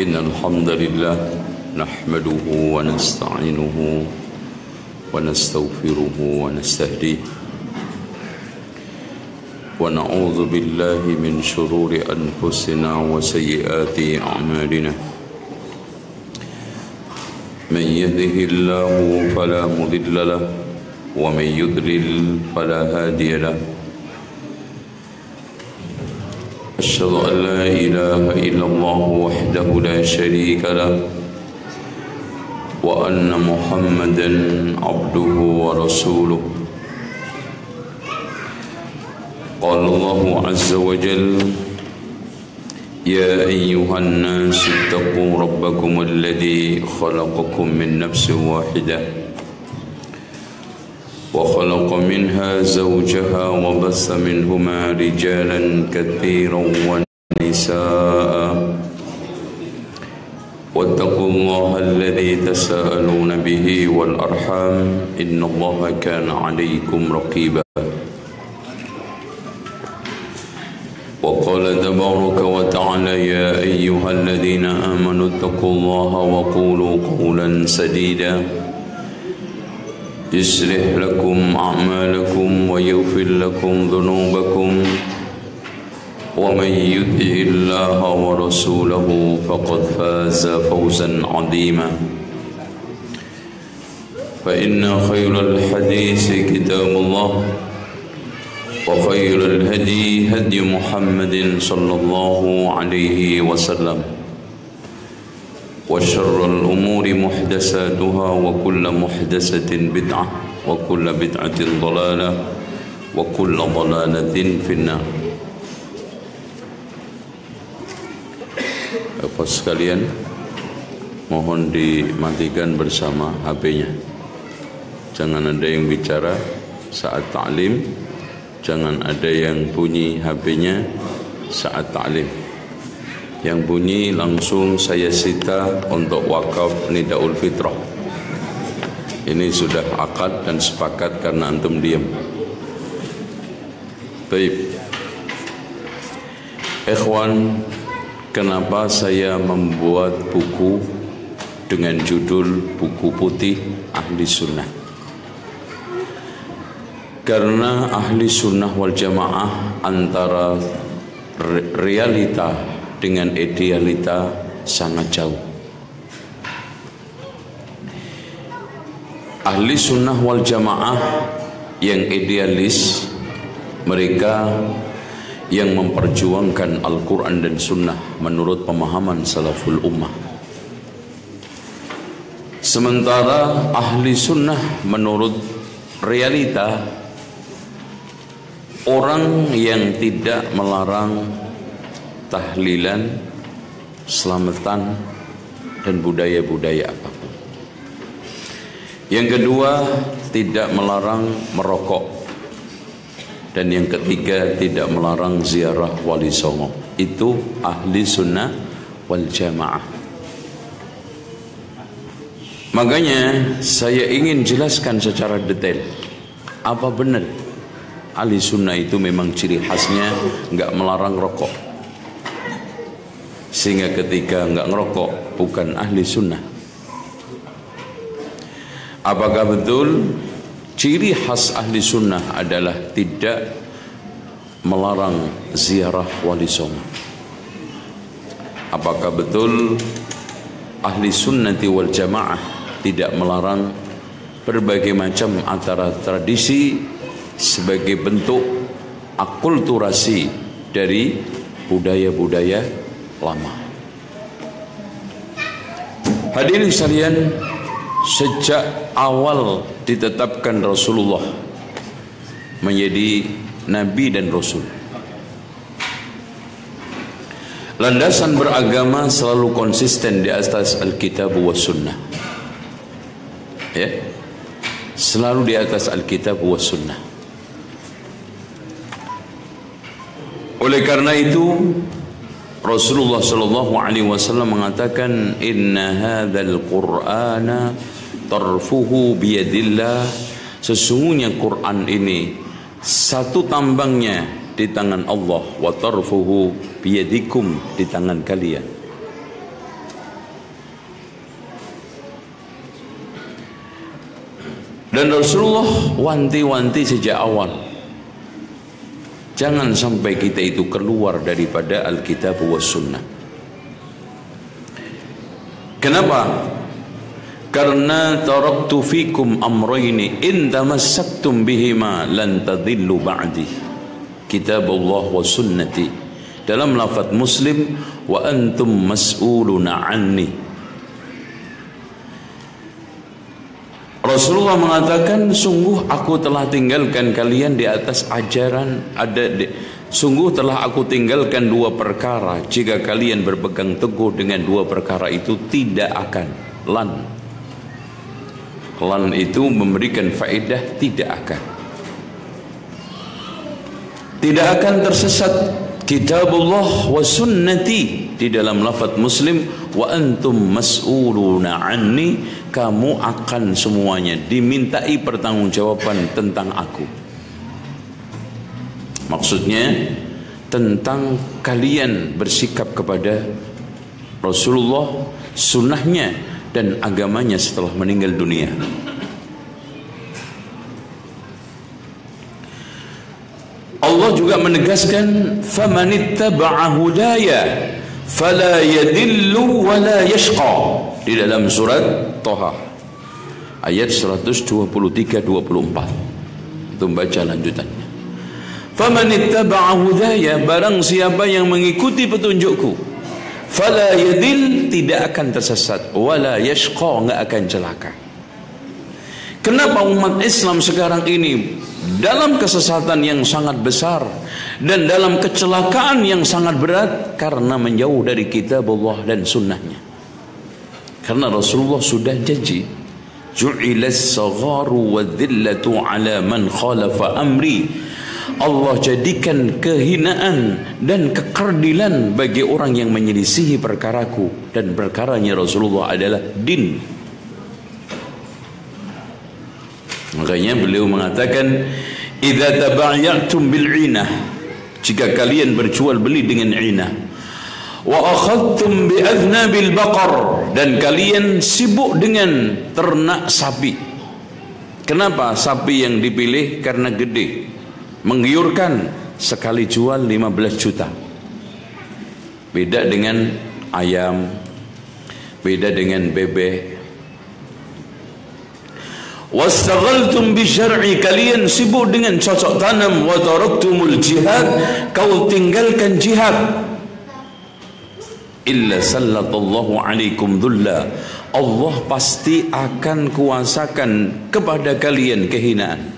إن الحمد لله نحمده ونستعينه ونستغفره ونستهديه ونعوذ بالله من شرور أنفسنا وسيئات أعمالنا من يهده الله فلا مضل له ومن يضلل فلا هادي له أشهد أن لا إله إلا الله وحده لا شريك له وأن محمدا عبده ورسوله قال الله عز وجل يا أيها الناس اتقوا ربكم الذي خلقكم من نفس واحدة وخلق منها زوجها وبث منهما رجالا كثيرا ونساء واتقوا الله الذي تساءلون به والأرحام إن الله كان عليكم رقيبا وقال تبارك وتعالى يا أيها الذين آمنوا اتقوا الله وقولوا قولا سديدا يصلح لكم أعمالكم ويغفر لكم ذنوبكم ومن يطع الله ورسوله فقد فاز فوزا عظيما فإن خير الحديث كتاب الله وخير الهدي هدي محمد صلى الله عليه وسلم وشر الأمور محدثاتها وكل محدثة بدعة وكل بدعة ضلالة وكل ضلالة في النار. Bapak sekalian, mohon dimatikan bersama HP-nya. Jangan ada yang bicara saat ta'lim, jangan ada yang bunyi HP-nya saat ta'lim. Yang bunyi langsung saya sita untuk wakaf Nidaul Fitrah. Ini sudah akad dan sepakat karena antum diam. Baik. Ikhwan, kenapa saya membuat buku dengan judul Buku Putih Ahli Sunnah? Karena Ahli Sunnah wal Jamaah antara realita dengan idealita sangat jauh. Ahli Sunnah wal Jamaah yang idealis, mereka yang memperjuangkan Al-Quran dan Sunnah menurut pemahaman salaful ummah. Sementara Ahli Sunnah menurut realita, orang yang tidak melarang tahlilan, selamatan, dan budaya-budaya apapun. Yang kedua, tidak melarang merokok. Dan yang ketiga, tidak melarang ziarah wali songo. Itu Ahli Sunnah wal Jamaah. Makanya saya ingin jelaskan secara detail, apa benar Ahli Sunnah itu memang ciri khasnya enggak melarang rokok, sehingga ketika enggak ngerokok bukan Ahli Sunnah. Apakah betul ciri khas Ahli Sunnah adalah tidak melarang ziarah wali songo? Apakah betul Ahli Sunnati wal Jamaah tidak melarang berbagai macam antara tradisi sebagai bentuk akulturasi dari budaya-budaya lama? Hadirin sekalian, sejak awal ditetapkan Rasulullah menjadi Nabi dan Rasul, landasan beragama selalu konsisten di atas Alkitab wa Sunnah. Ya, selalu di atas Alkitab wa Sunnah. Oleh karena itu Rasulullah sallallahu alaihi wasallam mengatakan, inna hadzal qur'ana tarfuhu biyadillah, sesungguhnya Quran ini satu tambangnya di tangan Allah, wa tarfuhu biyadikum, di tangan kalian. Dan Rasulullah wanti-wanti sejak awal, jangan sampai kita itu keluar daripada Alkitab was Sunnah. Kenapa? Karena taraktu fikum amrayni in tamassaktum bihima lan tadillu ba'di, kitabullah wa sunnati. Dalam lafaz Muslim, wa antum mas'uluna anni. Rasulullah mengatakan, sungguh aku telah tinggalkan kalian di atas ajaran sungguh telah aku tinggalkan dua perkara, jika kalian berpegang teguh dengan dua perkara itu tidak akan lan itu memberikan faedah, tidak akan tersesat. Kitabullah wa sunnati, di dalam lafaz Muslim, wa antum mas'uluna anni, kamu akan semuanya dimintai pertanggungjawaban tentang aku. Maksudnya tentang kalian bersikap kepada Rasulullah, sunnahnya dan agamanya setelah meninggal dunia. Allah juga menegaskan, famanittaba'a hudaya fala yadillu wala yashqa, di dalam surat Thaha ayat 123-24. Itu baca lanjutannya. Famanittaba'a hudaya, barang siapa yang mengikuti petunjukku, fala yadil, tidak akan tersesat, wala yashqa, enggak akan celaka. Kenapa umat Islam sekarang ini dalam kesesatan yang sangat besar dan dalam kecelakaan yang sangat berat? Karena menjauh dari kitabullah dan sunnahnya. Karena Rasulullah sudah janji, ju'ilas sagharu wadhillatu ala man khalafa amri, Allah jadikan kehinaan dan kekerdilan bagi orang yang menyelisihi perkaraku, dan perkaranya Rasulullah adalah din. Makanya beliau mengatakan, idza tabaya'tum bil 'inah, jika kalian berjual beli dengan 'inah, wa akhadtum bi adnabil baqar, dan kalian sibuk dengan ternak sapi. Kenapa sapi yang dipilih? Karena gede, menggiurkan, sekali jual 15 juta. Beda dengan ayam, beda dengan bebek. Wastaghaltum bi syar'i, kalian sibuk dengan cocok tanam. Wa taraktumul jihad, kau tinggalkan jihad. Illa sallallahu alaikum dhulla, Allah pasti akan kuasakan kepada kalian kehinaan.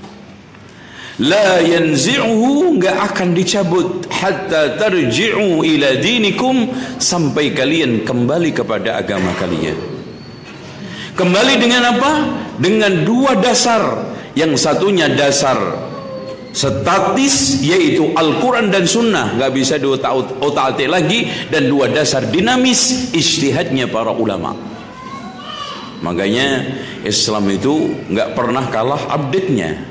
La yanzi'uhu, enggak akan dicabut, hatta tarji'u ila dinikum, sampai kalian kembali kepada agama kalian. Kembali dengan apa? Dengan dua dasar. Yang satunya dasar statis, yaitu Al-Quran dan Sunnah, gak bisa diotak-atik lagi. Dan dua dasar dinamis, ijtihadnya para ulama. Makanya Islam itu gak pernah kalah update-nya.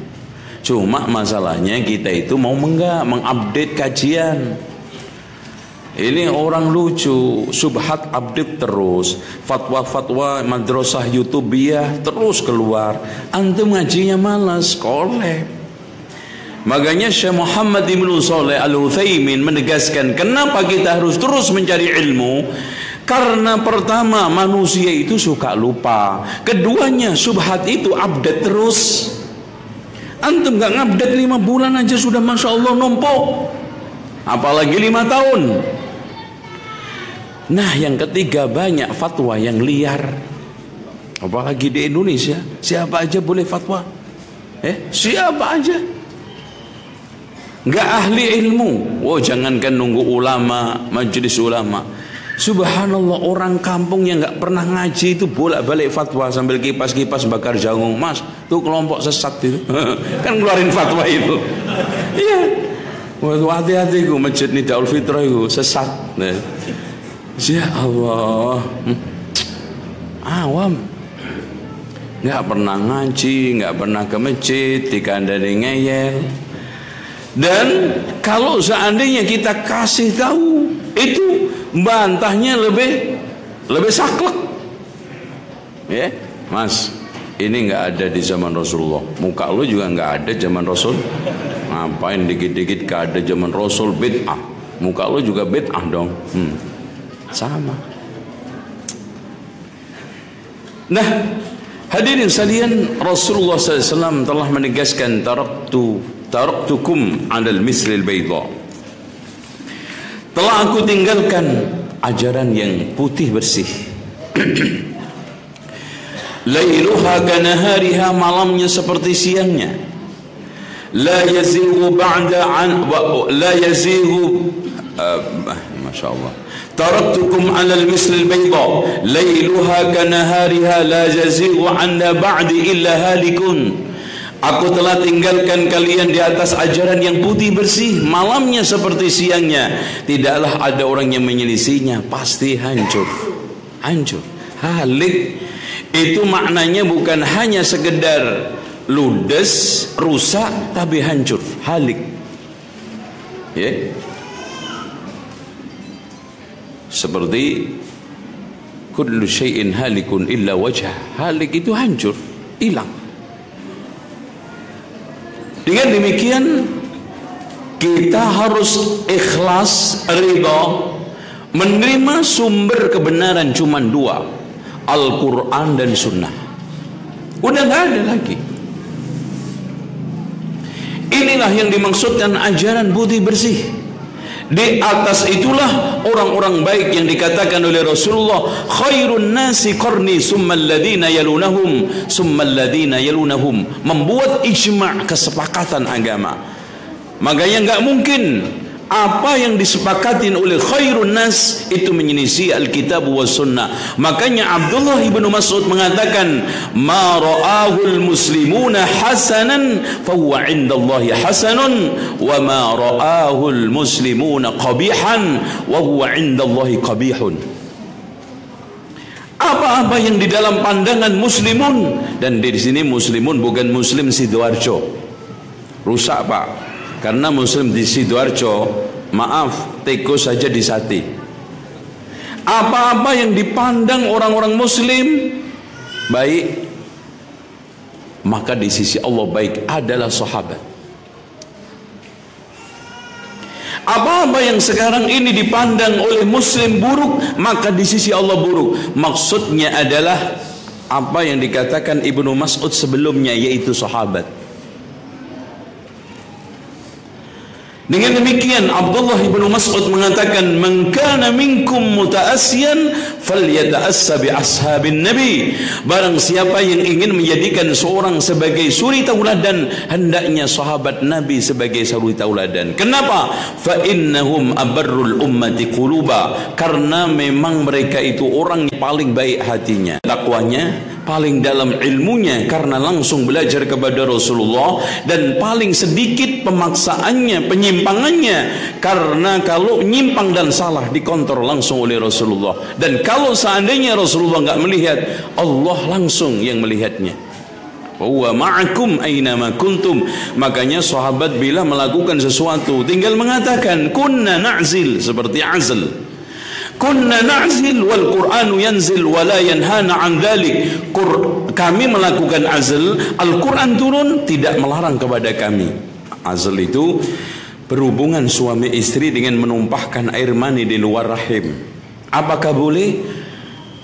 Cuma masalahnya kita itu mau mengupdate kajian. Ini orang lucu, subhat update terus, fatwa-fatwa madrasah YouTubiah terus keluar. Antum ngajinya malas, kolek. Makanya Syekh Muhammad Ibn Shalih Al-Utsaimin menegaskan, kenapa kita harus terus mencari ilmu? Karena pertama, manusia itu suka lupa. Keduanya, subhat itu update terus. Antum gak ngupdate 5 bulan aja sudah Masya Allah numpuk, apalagi 5 tahun. Nah, yang ketiga, banyak fatwa yang liar, apalagi di Indonesia. Siapa aja boleh fatwa, siapa aja, nggak ahli ilmu. Jangankan nunggu ulama, majelis ulama. Subhanallah, orang kampung yang nggak pernah ngaji itu bolak-balik fatwa sambil kipas-kipas bakar jagung. Mas, tuh kelompok sesat itu kan ngeluarin fatwa itu. Iya, hati-hati ku masjid Nidaul Fitrah itu sesat. Ya Allah, awam, nggak pernah ngaji, nggak pernah ke masjid, dikandani ngeyel. Dan kalau seandainya kita kasih tahu, itu bantahnya lebih saklek. Ya, Mas, ini nggak ada di zaman Rasulullah. Muka lu juga nggak ada zaman Rasul. Ngapain dikit-dikit gak ada zaman Rasul bid'ah? Muka lu juga bid'ah dong. Sama. Nah, hadirin sekalian, Rasulullah SAW telah menegaskan taraktukum 'alal mislil bayda. Telah aku tinggalkan ajaran yang putih bersih. Lailuha kanahariha, malamnya seperti siangnya. La yazighu ba'da an la yazighu Masya Allah. Taraktukum 'alal mislil bayda lailuha kanahariha la yazighu anha ba'di illa halikun. Aku telah tinggalkan kalian di atas ajaran yang putih bersih, malamnya seperti siangnya. Tidaklah ada orang yang menyelisihinya, pasti hancur. Hancur, halik. Itu maknanya bukan hanya sekedar ludes, rusak, tapi hancur, halik. Ya. Seperti kullu syai'in halikun illa wajhah. Halik itu hancur, hilang. Dengan demikian kita harus ikhlas, ridha, menerima sumber kebenaran cuma dua, Al-Quran dan Sunnah. Udah nggak ada lagi. Inilah yang dimaksudkan ajaran putih bersih. Di atas itulah orang-orang baik yang dikatakan oleh Rasulullah, khairun nasi qarni summal ladina yalunahum summal ladina yalunahum. Membuat ijma', kesepakatan agama. Makanya nggak mungkin apa yang disepakatin oleh khairun nas itu menyelisih Alkitab wa Sunnah. Makanya Abdullah ibnu Mas'ud mengatakan, ma ra'ahul muslimuna hasanan fahuwa indallahi hasanun, wa ma ra'ahul muslimuna qabihan wa huwa indallahi qabihun. Apa-apa yang di dalam pandangan muslimun, dan di sini muslimun bukan muslim Sidoarjo. Rusak Pak. Karena muslim di Sidoarjo, maaf, teko saja di sate. Apa-apa yang dipandang orang-orang muslim baik, maka di sisi Allah baik adalah sahabat. Apa-apa yang sekarang ini dipandang oleh muslim buruk, maka di sisi Allah buruk. Maksudnya adalah apa yang dikatakan Ibnu Mas'ud sebelumnya, yaitu sahabat. Dengan demikian Abdullah ibnu Mas'ud mengatakan, man kana minkum muta'assiyan falyata'assa bi ashabin nabi. Barang siapa yang ingin menjadikan seorang sebagai suri tauladan, hendaknya sahabat Nabi sebagai suri tauladan. Kenapa? Fa innahum abarrul ummati quluba. Karena memang mereka itu orang yang paling baik hatinya, takwanya, paling dalam ilmunya karena langsung belajar kepada Rasulullah, dan paling sedikit pemaksaannya, penyimpangannya, karena kalau nyimpang dan salah dikontrol langsung oleh Rasulullah. Dan kalau seandainya Rasulullah nggak melihat, Allah langsung yang melihatnya. Wa ma'akum aynama kuntum. Makanya sahabat bila melakukan sesuatu tinggal mengatakan kunna na'zil, seperti azl. Kunna na'zil wal Qur'anu yanzil wa la yanhana an dzalik. Kami melakukan azl, Al-Qur'an turun, tidak melarang kepada kami. Azl itu berhubungan suami istri dengan menumpahkan air mani di luar rahim. Apakah boleh?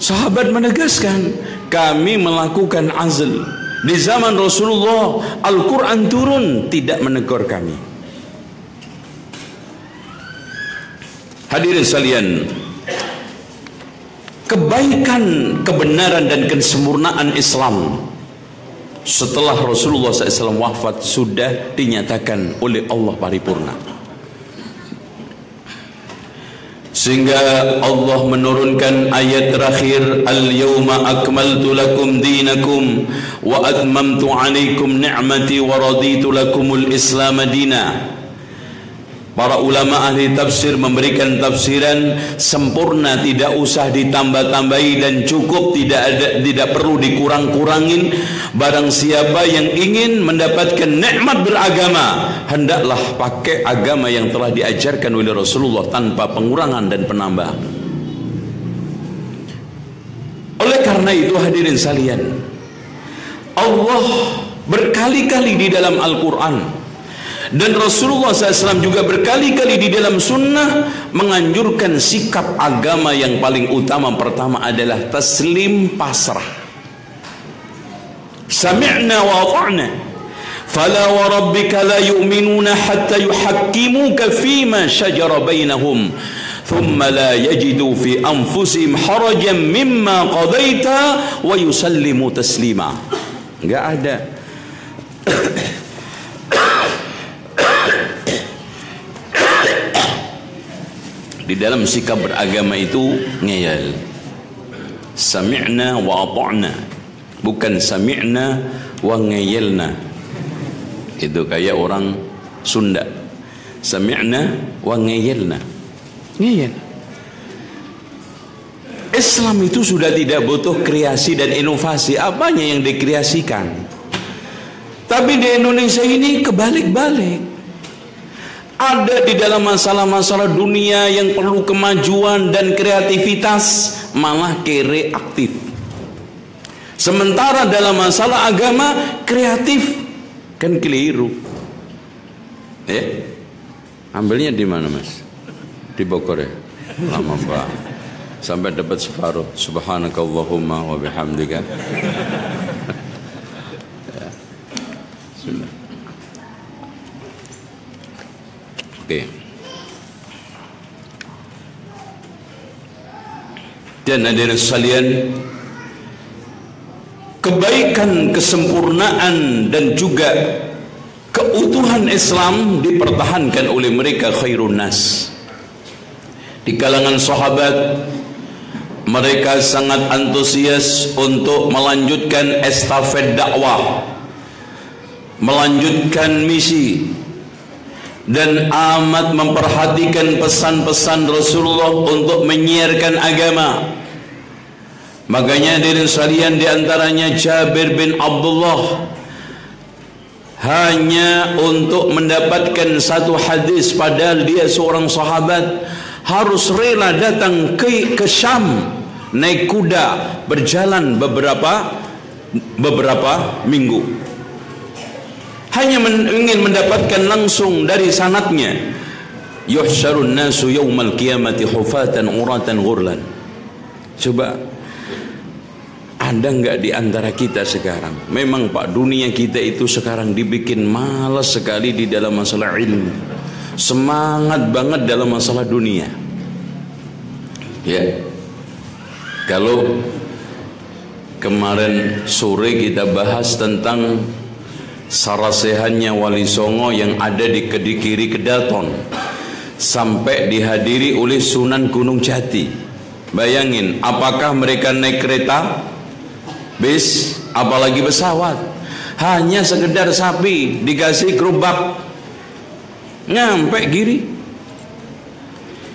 Sahabat menegaskan, kami melakukan azl. Di zaman Rasulullah Al-Qur'an turun, tidak menegur kami. Hadirin sekalian, kebaikan, kebenaran dan kesempurnaan Islam setelah Rasulullah SAW wafat sudah dinyatakan oleh Allah paripurna, sehingga Allah menurunkan ayat terakhir, al-yawma akmaltu lakum dinakum wa atmamtu alaikum ni'mati wa raditu lakumul islam dina. Para ulama ahli tafsir memberikan tafsiran sempurna, tidak usah ditambah-tambahi dan cukup, tidak perlu dikurang-kurangin. Barang siapa yang ingin mendapatkan nikmat beragama, hendaklah pakai agama yang telah diajarkan oleh Rasulullah tanpa pengurangan dan penambahan. Oleh karena itu hadirin sekalian, Allah berkali-kali di dalam Al-Quran dan Rasulullah SAW juga berkali-kali di dalam sunnah menganjurkan sikap agama yang paling utama pertama adalah taslim, pasrah. Sami'na wa ata'na fala wa rabbika la yu'minuna hatta yuhakkimuka fima shajara bainahum thumma la yajidu fi anfusihim harajan mimma qadaita wa yusallimu taslima. Enggak ada di dalam sikap beragama itu ngeyel. Sami'na wa ata'na, bukan sami'na wa ngeyelna. Itu kayak orang Sunda. Sami'na wa ngeyelna, ngeyel. Islam itu sudah tidak butuh kreasi dan inovasi. Apanya yang dikreasikan? Tapi di Indonesia ini kebalik-balik. Ada di dalam masalah-masalah dunia yang perlu kemajuan dan kreativitas, malah kere aktif. Sementara dalam masalah agama kreatif, kan keliru. Ambilnya di mana, Mas? Di Bogor ya? Lama banget. Sampai dapat separuh. Subhanakallahumma wa bihamdika. Sudah. Oke. Dan hadirin sekalian, kebaikan, kesempurnaan dan juga keutuhan Islam dipertahankan oleh mereka khairun nas. Di kalangan sahabat, mereka sangat antusias untuk melanjutkan estafet dakwah, melanjutkan misi, dan amat memperhatikan pesan-pesan Rasulullah untuk menyiarkan agama. Makanya dari sekalian, di antaranya Jabir bin Abdullah, hanya untuk mendapatkan satu hadis, padahal dia seorang sahabat, harus rela datang ke Syam, naik kuda, berjalan beberapa minggu, hanya ingin mendapatkan langsung dari sanadnya. Yuhsyarun nasu yaumal qiyamati hufatan uratan ghurlan. Coba, ada enggak di antara kita sekarang? Memang Pak, dunia kita itu sekarang dibikin malas sekali di dalam masalah ilmu, semangat banget dalam masalah dunia. Ya, kalau kemarin sore kita bahas tentang sarasehannya Wali Songo yang ada di Kedikiri Kedaton, sampai dihadiri oleh Sunan Gunung Jati. Bayangin, apakah mereka naik kereta, bis, apalagi pesawat? Hanya sekedar sapi dikasih gerobak, nyampe Giri.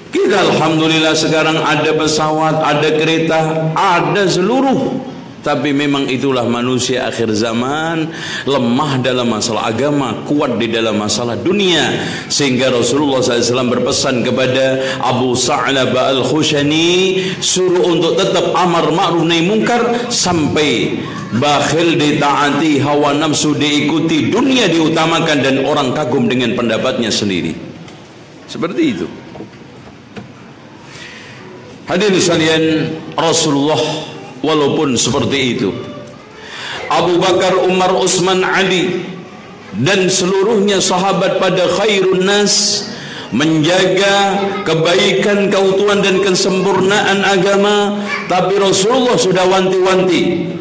Kita alhamdulillah sekarang ada pesawat, ada kereta, ada seluruh. Tapi memang itulah manusia akhir zaman, lemah dalam masalah agama, kuat di dalam masalah dunia. Sehingga Rasulullah SAW berpesan kepada Abu Sa'labah Al-Khushani, suruh untuk tetap amar ma'ruf nahi mungkar, sampai bakhil ditaati, hawa nafsu diikuti, dunia diutamakan, dan orang kagum dengan pendapatnya sendiri. Seperti itu. Hadirin sekalian, Rasulullah walaupun seperti itu, Abu Bakar, Umar, Utsman, Ali dan seluruhnya sahabat pada khairun nas menjaga kebaikan, keutuhan dan kesempurnaan agama. Tapi Rasulullah sudah wanti-wanti,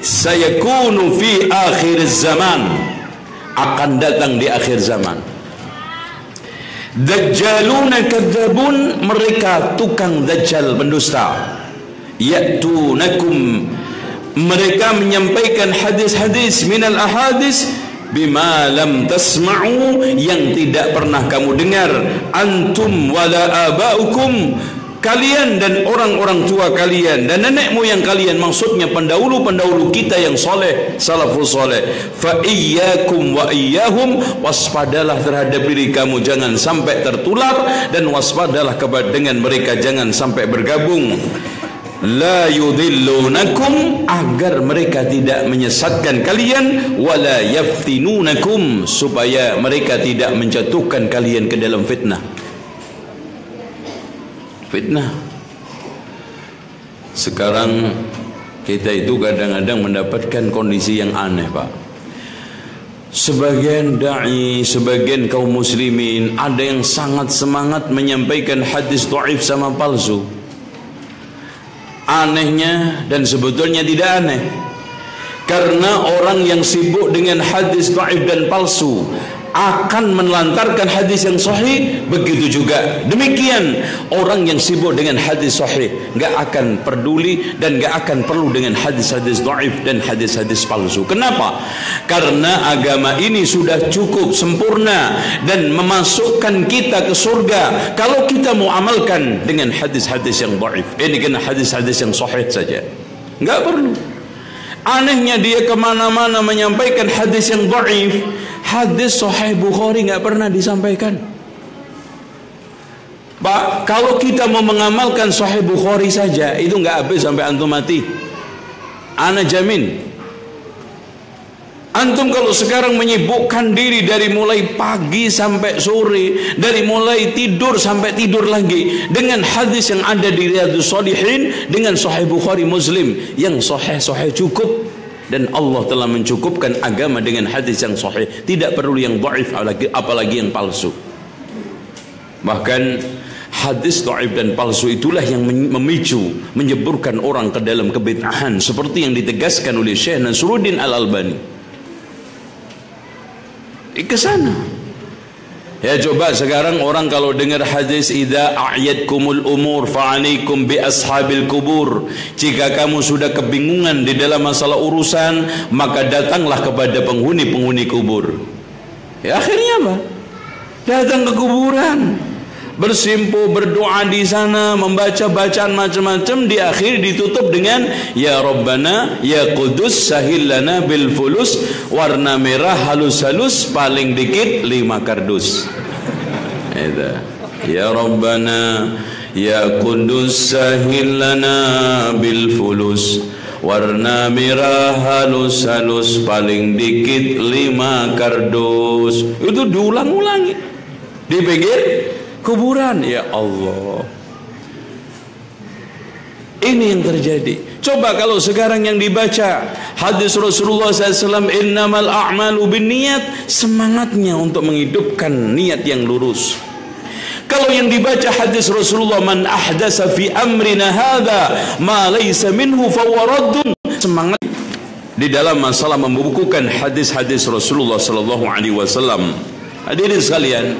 sayakunu fi akhir zaman, akan datang di akhir zaman dajjaluna kadzabun, mereka tukang dajjal, pendusta. Ya'tunakum, mereka menyampaikan hadis-hadis minal ahadis bima lam tasma'u, yang tidak pernah kamu dengar, antum wala aba'ukum, kalian dan orang-orang tua kalian dan nenek moyang kalian, maksudnya pendahulu-pendahulu kita yang soleh, salafus soleh. Fa iyyakum wa iyyahum, waspadalah terhadap diri kamu, jangan sampai tertular, dan waspadalah dengan mereka, jangan sampai bergabung. la yudhillunakum, agar mereka tidak menyesatkan kalian, wala yaftinunakum, supaya mereka tidak menjatuhkan kalian ke dalam fitnah. Fitnah. Sekarang kita itu kadang-kadang mendapatkan kondisi yang aneh, Pak. Sebagian dai, sebagian kaum muslimin ada yang sangat semangat menyampaikan hadis dhaif sama palsu. Anehnya, dan sebetulnya tidak aneh, karena orang yang sibuk dengan hadis dhaif dan palsu akan menelantarkan hadis yang sahih. Begitu juga demikian orang yang sibuk dengan hadis sahih nggak akan peduli dan nggak akan perlu dengan hadis-hadis dhaif dan hadis-hadis palsu. Kenapa? Karena agama ini sudah cukup sempurna dan memasukkan kita ke surga kalau kita mau amalkan dengan hadis-hadis yang dhaif. Ini kena hadis-hadis yang sahih saja, nggak perlu. Anehnya dia kemana-mana menyampaikan hadis yang dhaif. Hadis Sahih Bukhari nggak pernah disampaikan. Pak, kalau kita mau mengamalkan Sahih Bukhari saja, itu nggak habis sampai antum mati. Ana jamin. Antum kalau sekarang menyibukkan diri dari mulai pagi sampai sore, dari mulai tidur sampai tidur lagi dengan hadis yang ada di Riyadhus Shalihin, dengan Sahih Bukhari Muslim yang sahih cukup. Dan Allah telah mencukupkan agama dengan hadis yang sahih, tidak perlu yang dhaif apalagi yang palsu. Bahkan hadis dhaif dan palsu itulah yang memicu menyeburkan orang ke dalam kebid'ahan, seperti yang ditegaskan oleh Syekh Nasruddin Al-Albani. Ke sana. Ya, coba sekarang orang kalau dengar hadis idza a'yadkumul umur fa'alaikum bi ashabil kubur, jika kamu sudah kebingungan di dalam masalah urusan, maka datanglah kepada penghuni-penghuni kubur. Ya, akhirnya apa? Datang ke kuburan, bersimpuh, berdoa di sana, membaca bacaan macam-macam, di akhir ditutup dengan ya Rabbana ya Qudus sahil lana bil fulus, warna merah halus-halus, paling dikit 5 kardus. Itu. Ya Rabbana ya Qudus sahil lana bil fulus, warna merah halus-halus, paling dikit 5 kardus. Itu diulang-ulangi di pinggir kuburan. Ya Allah, ini yang terjadi. Coba kalau sekarang yang dibaca hadis Rasulullah SAW, innamal a'malu binniyat, semangatnya untuk menghidupkan niat yang lurus. Kalau yang dibaca hadis Rasulullah, man ahdasa fi amrina hadha ma laysa minhu fahuwa raddun, semangat di dalam masalah membukukan hadis-hadis Rasulullah SAW. Hadirin sekalian,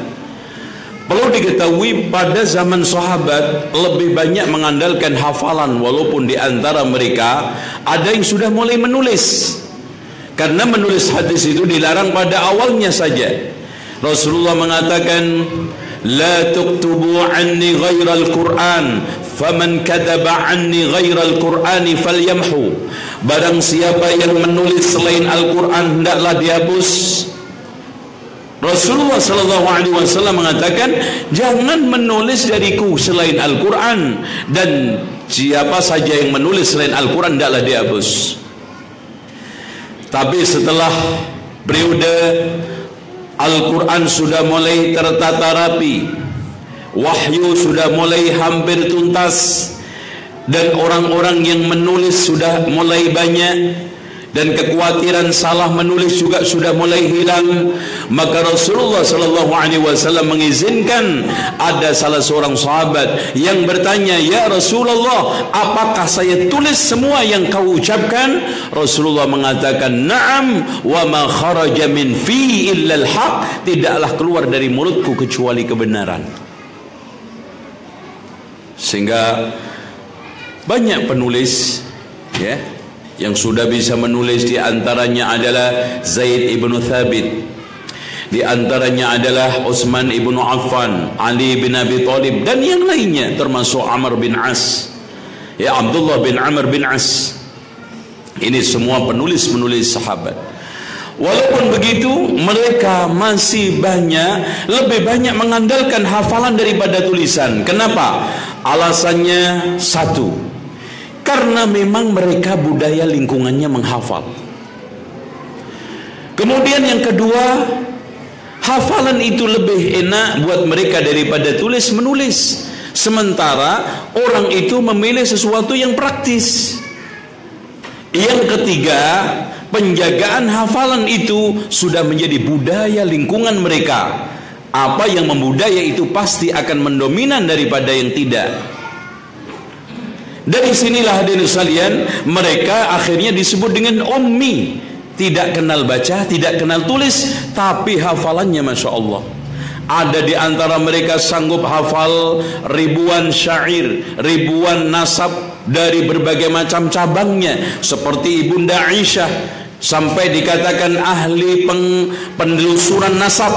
perlu diketahui pada zaman sahabat lebih banyak mengandalkan hafalan, walaupun di antara mereka ada yang sudah mulai menulis, karena menulis hadis itu dilarang pada awalnya saja. Rasulullah mengatakan, la tuktubu anni ghairal Qur'an, faman kadaba anni ghairal Qur'ani falyamhu. Barang siapa yang menulis selain Al-Quran, hendaklah dihapus. Rasulullah SAW mengatakan, jangan menulis dariku selain Al-Quran, dan siapa saja yang menulis selain Al-Quran hendaklah dihapus. Tapi setelah periode Al-Quran sudah mulai tertata rapi, wahyu sudah mulai hampir tuntas, dan orang-orang yang menulis sudah mulai banyak, dan kekhawatiran salah menulis juga sudah mulai hilang, maka Rasulullah SAW mengizinkan. Ada salah seorang sahabat yang bertanya, ya Rasulullah, apakah saya tulis semua yang kau ucapkan? Rasulullah mengatakan, na'am, wa ma kharaja min fi illa al-haq, tidaklah keluar dari mulutku kecuali kebenaran. Sehingga banyak penulis, ya, yang sudah bisa menulis. Di antaranya adalah Zaid ibn Thabit, di antaranya adalah Utsman ibn Affan, Ali bin Abi Thalib, dan yang lainnya, termasuk Amr bin As, ya, Abdullah bin Amr bin As. Ini semua penulis-penulis sahabat. Walaupun begitu, mereka masih lebih banyak mengandalkan hafalan daripada tulisan. Kenapa? Alasannya satu, Karena memang mereka budaya lingkungannya menghafal. Kemudian yang kedua, hafalan itu lebih enak buat mereka daripada tulis menulis. Sementara orang itu memilih sesuatu yang praktis. Yang ketiga, penjagaan hafalan itu sudah menjadi budaya lingkungan mereka. Apa yang membudaya itu pasti akan mendominan daripada yang tidak. Dari sinilah hadirin sekalian, mereka akhirnya disebut dengan ummi. Tidak kenal baca, tidak kenal tulis, tapi hafalannya Masya Allah. Ada di antara mereka sanggup hafal ribuan syair, ribuan nasab dari berbagai macam cabangnya, seperti Ibunda Aisyah, sampai dikatakan ahli penelusuran nasab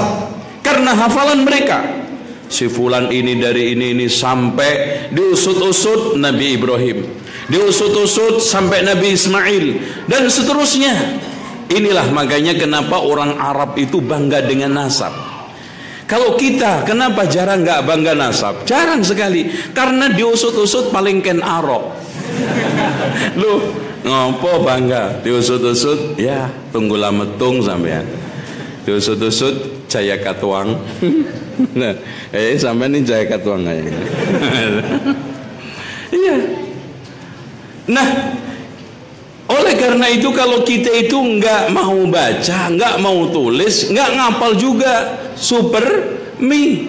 karena hafalan mereka. Si fulan ini dari ini sampai diusut-usut Nabi Ibrahim, diusut-usut sampai Nabi Ismail, dan seterusnya. Inilah makanya kenapa orang Arab itu bangga dengan nasab. Kalau kita kenapa jarang nggak bangga nasab? Jarang sekali, karena diusut-usut paling ken arok. Lu ngopo bangga diusut-usut? Ya tunggu lama tung sampean. Diusut-usut Jaya Katuang. Nah, sampai ini Jaya Katuang kayaknya. Iya. Nah, oleh karena itu kalau kita itu nggak mau baca, nggak mau tulis, nggak ngapal juga, super ummi.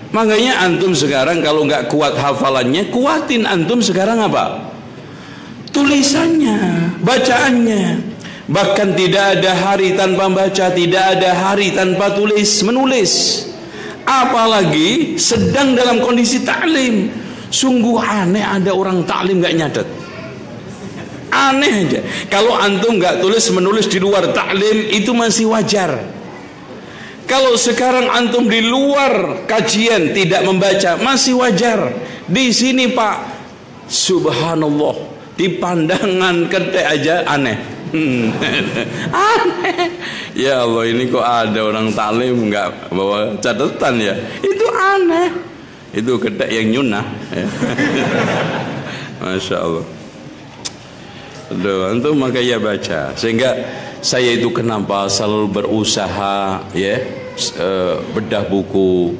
Makanya antum sekarang kalau nggak kuat hafalannya, kuatin antum sekarang apa? Tulisannya, bacaannya. Bahkan tidak ada hari tanpa baca, tidak ada hari tanpa menulis. Apalagi sedang dalam kondisi ta'lim. Sungguh aneh ada orang taklim gak nyatet. Aneh aja. Kalau antum gak tulis menulis di luar taklim itu masih wajar. Kalau sekarang antum di luar kajian tidak membaca masih wajar. Di sini Pak, subhanallah, di pandangan ketek aja aneh. Aneh. Ya Allah, ini kok ada orang taklim gak bawa catatan ya? Itu aneh. Itu kedak yang nyunah ya. Masya Allah. Aduh, antum makanya baca. Sehingga saya itu kenapa selalu berusaha ya, bedah buku.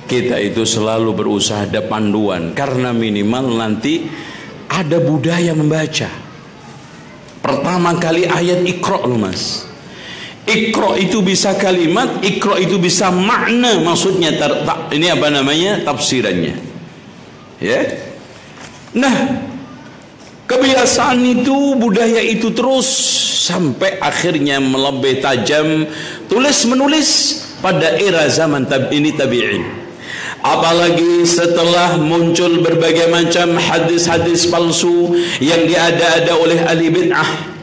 Kita itu selalu berusaha ada panduan, karena minimal nanti ada budaya membaca. Pertama kali ayat Iqra loh Mas. Iqra itu bisa kalimat, Iqra itu bisa makna, maksudnya ini apa namanya, tafsirannya ya. Nah, kebiasaan itu, budaya itu terus sampai akhirnya melebih tajam tulis menulis pada era zaman tabi'in. Apalagi setelah muncul berbagai macam hadis-hadis palsu yang diada-ada oleh ahli bid'ah.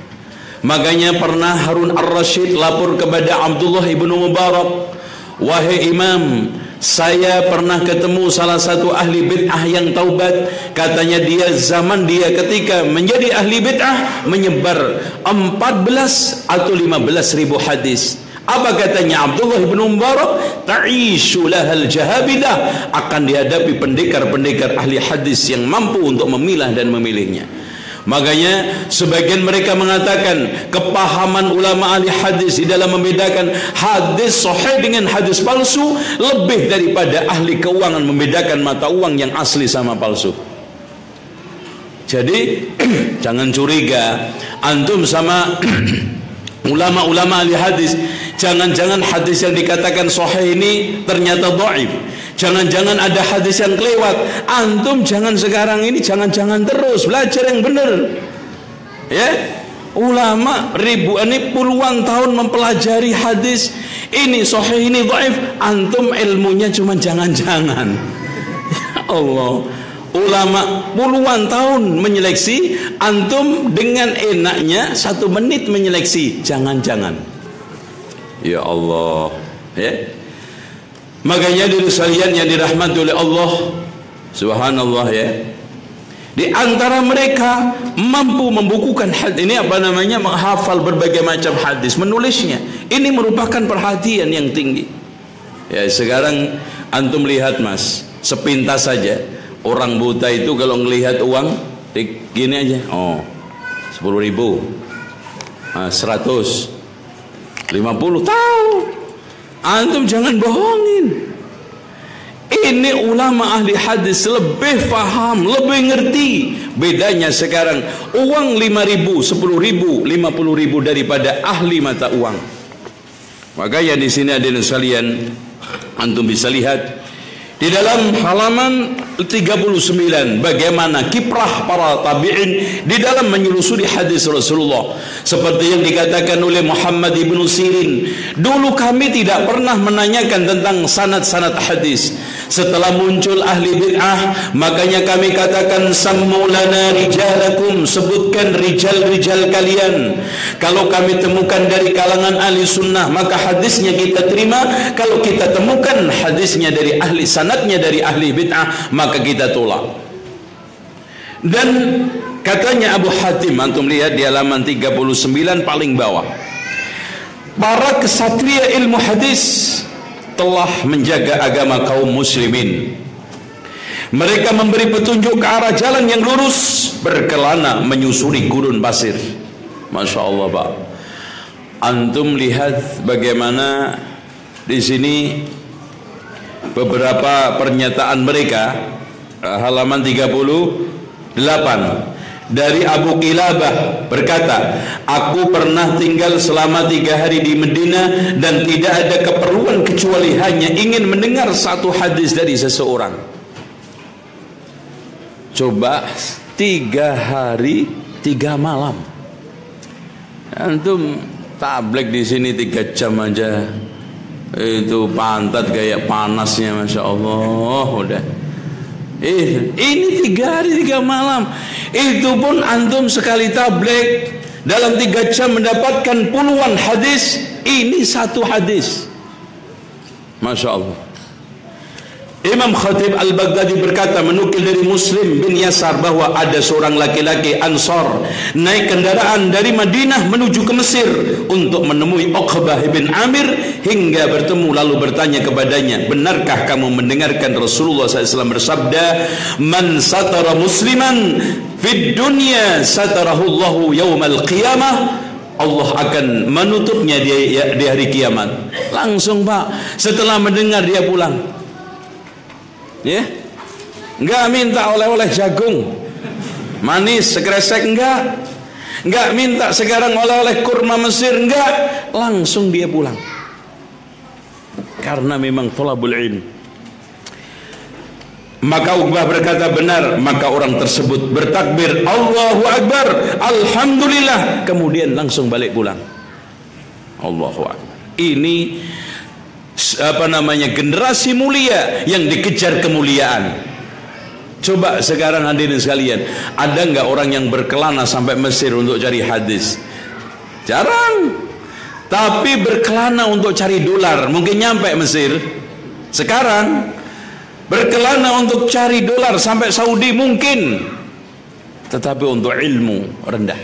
Makanya pernah Harun Ar-Rasyid lapor kepada Abdullah ibnu Mubarak, wahai imam, saya pernah ketemu salah satu ahli bid'ah yang taubat. Katanya dia zaman dia ketika menjadi ahli bid'ah menyebar 14 atau 15 ribu hadis. Apa katanya Abdullah ibnu Mubarak? Ta'ishu lahal jahabidah, akan dihadapi pendekar-pendekar ahli hadis yang mampu untuk memilah dan memilihnya. Makanya sebagian mereka mengatakan kepahaman ulama ahli hadis di dalam membedakan hadis sahih dengan hadis palsu lebih daripada ahli keuangan membedakan mata uang yang asli sama palsu. Jadi jangan curiga antum sama ulama-ulama ahli hadis. Jangan-jangan hadis yang dikatakan sahih ini ternyata dhaif. Jangan-jangan ada hadis yang kelewat. Antum jangan sekarang ini, jangan-jangan terus belajar yang benar. Ya, ulama ribuan ini puluhan tahun mempelajari hadis ini sahih ini dhaif. Antum ilmunya cuma jangan-jangan. Ya Allah, ulama puluhan tahun menyeleksi, antum dengan enaknya 1 menit menyeleksi. Jangan-jangan. Ya Allah, ya. Makanya diri sekalian yang dirahmati oleh Allah subhanallah ya, di antara mereka mampu membukukan hadis ini apa namanya, menghafal berbagai macam hadis, menulisnya. Ini merupakan perhatian yang tinggi. Ya sekarang antum lihat Mas, sepintas saja Orang buta itu kalau ngelihat uang gini aja, 10.000, 100, 50, tahu. Antum jangan bohongin. Ini ulama ahli hadis lebih paham, lebih ngerti bedanya sekarang uang 5.000, 10.000, 50.000 daripada ahli mata uang. Makanya di sini ada sekalian, antum bisa lihat di dalam halaman 39 bagaimana kiprah para tabi'in di dalam menyelusuri hadis Rasulullah. Seperti yang dikatakan oleh Muhammad ibn Sirin, dulu kami tidak pernah menanyakan tentang sanad-sanad hadis. Setelah muncul ahli bid'ah, makanya kami katakan sammu lana rijalakum, sebutkan rijal-rijal kalian. Kalau kami temukan dari kalangan ahli sunnah, maka hadisnya kita terima. Kalau kita temukan hadisnya dari ahli sanadnya dari ahli bid'ah, maka kita tolak. Dan katanya Abu Hatim, antum lihat di halaman 39 paling bawah, para kesatria ilmu hadis telah menjaga agama kaum muslimin. Mereka memberi petunjuk ke arah jalan yang lurus, berkelana menyusuri gurun pasir. Masya Allah, Pak. Antum lihat bagaimana di sini beberapa pernyataan mereka, halaman 38. Dari Abu Qilabah berkata, aku pernah tinggal selama 3 hari di Medina dan tidak ada keperluan kecuali hanya ingin mendengar satu hadis dari seseorang. Coba 3 hari 3 malam. Antum tablek di sini 3 jam aja, itu pantat kayak panasnya, Masya Allah. Udah ini 3 hari 3 malam. Itu pun antum sekali tablek dalam 3 jam mendapatkan puluhan hadis. Ini satu hadis, Masya Allah. Imam Khatib Al-Baghdadi berkata, menukil dari Muslim bin Yasar bahwa ada seorang laki-laki Ansar naik kendaraan dari Madinah menuju ke Mesir untuk menemui Uqbah bin Amir hingga bertemu, lalu bertanya kepadanya, benarkah kamu mendengarkan Rasulullah SAW bersabda, man satara musliman fid dunya satarahullahu yawmal qiyamah, Allah akan menutupnya di hari kiamat. Langsung, Pak, setelah mendengar dia pulang. Ya, enggak minta oleh-oleh jagung manis sekresek, enggak minta sekarang oleh-oleh kurma Mesir, enggak, langsung dia pulang. Karena memang thalabul ilm. Maka Uqbah berkata, benar. Maka orang tersebut bertakbir, Allahu Akbar, Alhamdulillah, kemudian langsung balik pulang. Allahu Akbar. Ini generasi mulia yang dikejar kemuliaan. Coba sekarang hadirin sekalian, ada nggak orang yang berkelana sampai Mesir untuk cari hadis? Jarang. Tapi berkelana untuk cari dolar, mungkin nyampe Mesir. Sekarang berkelana untuk cari dolar sampai Saudi mungkin, tetapi untuk ilmu rendah.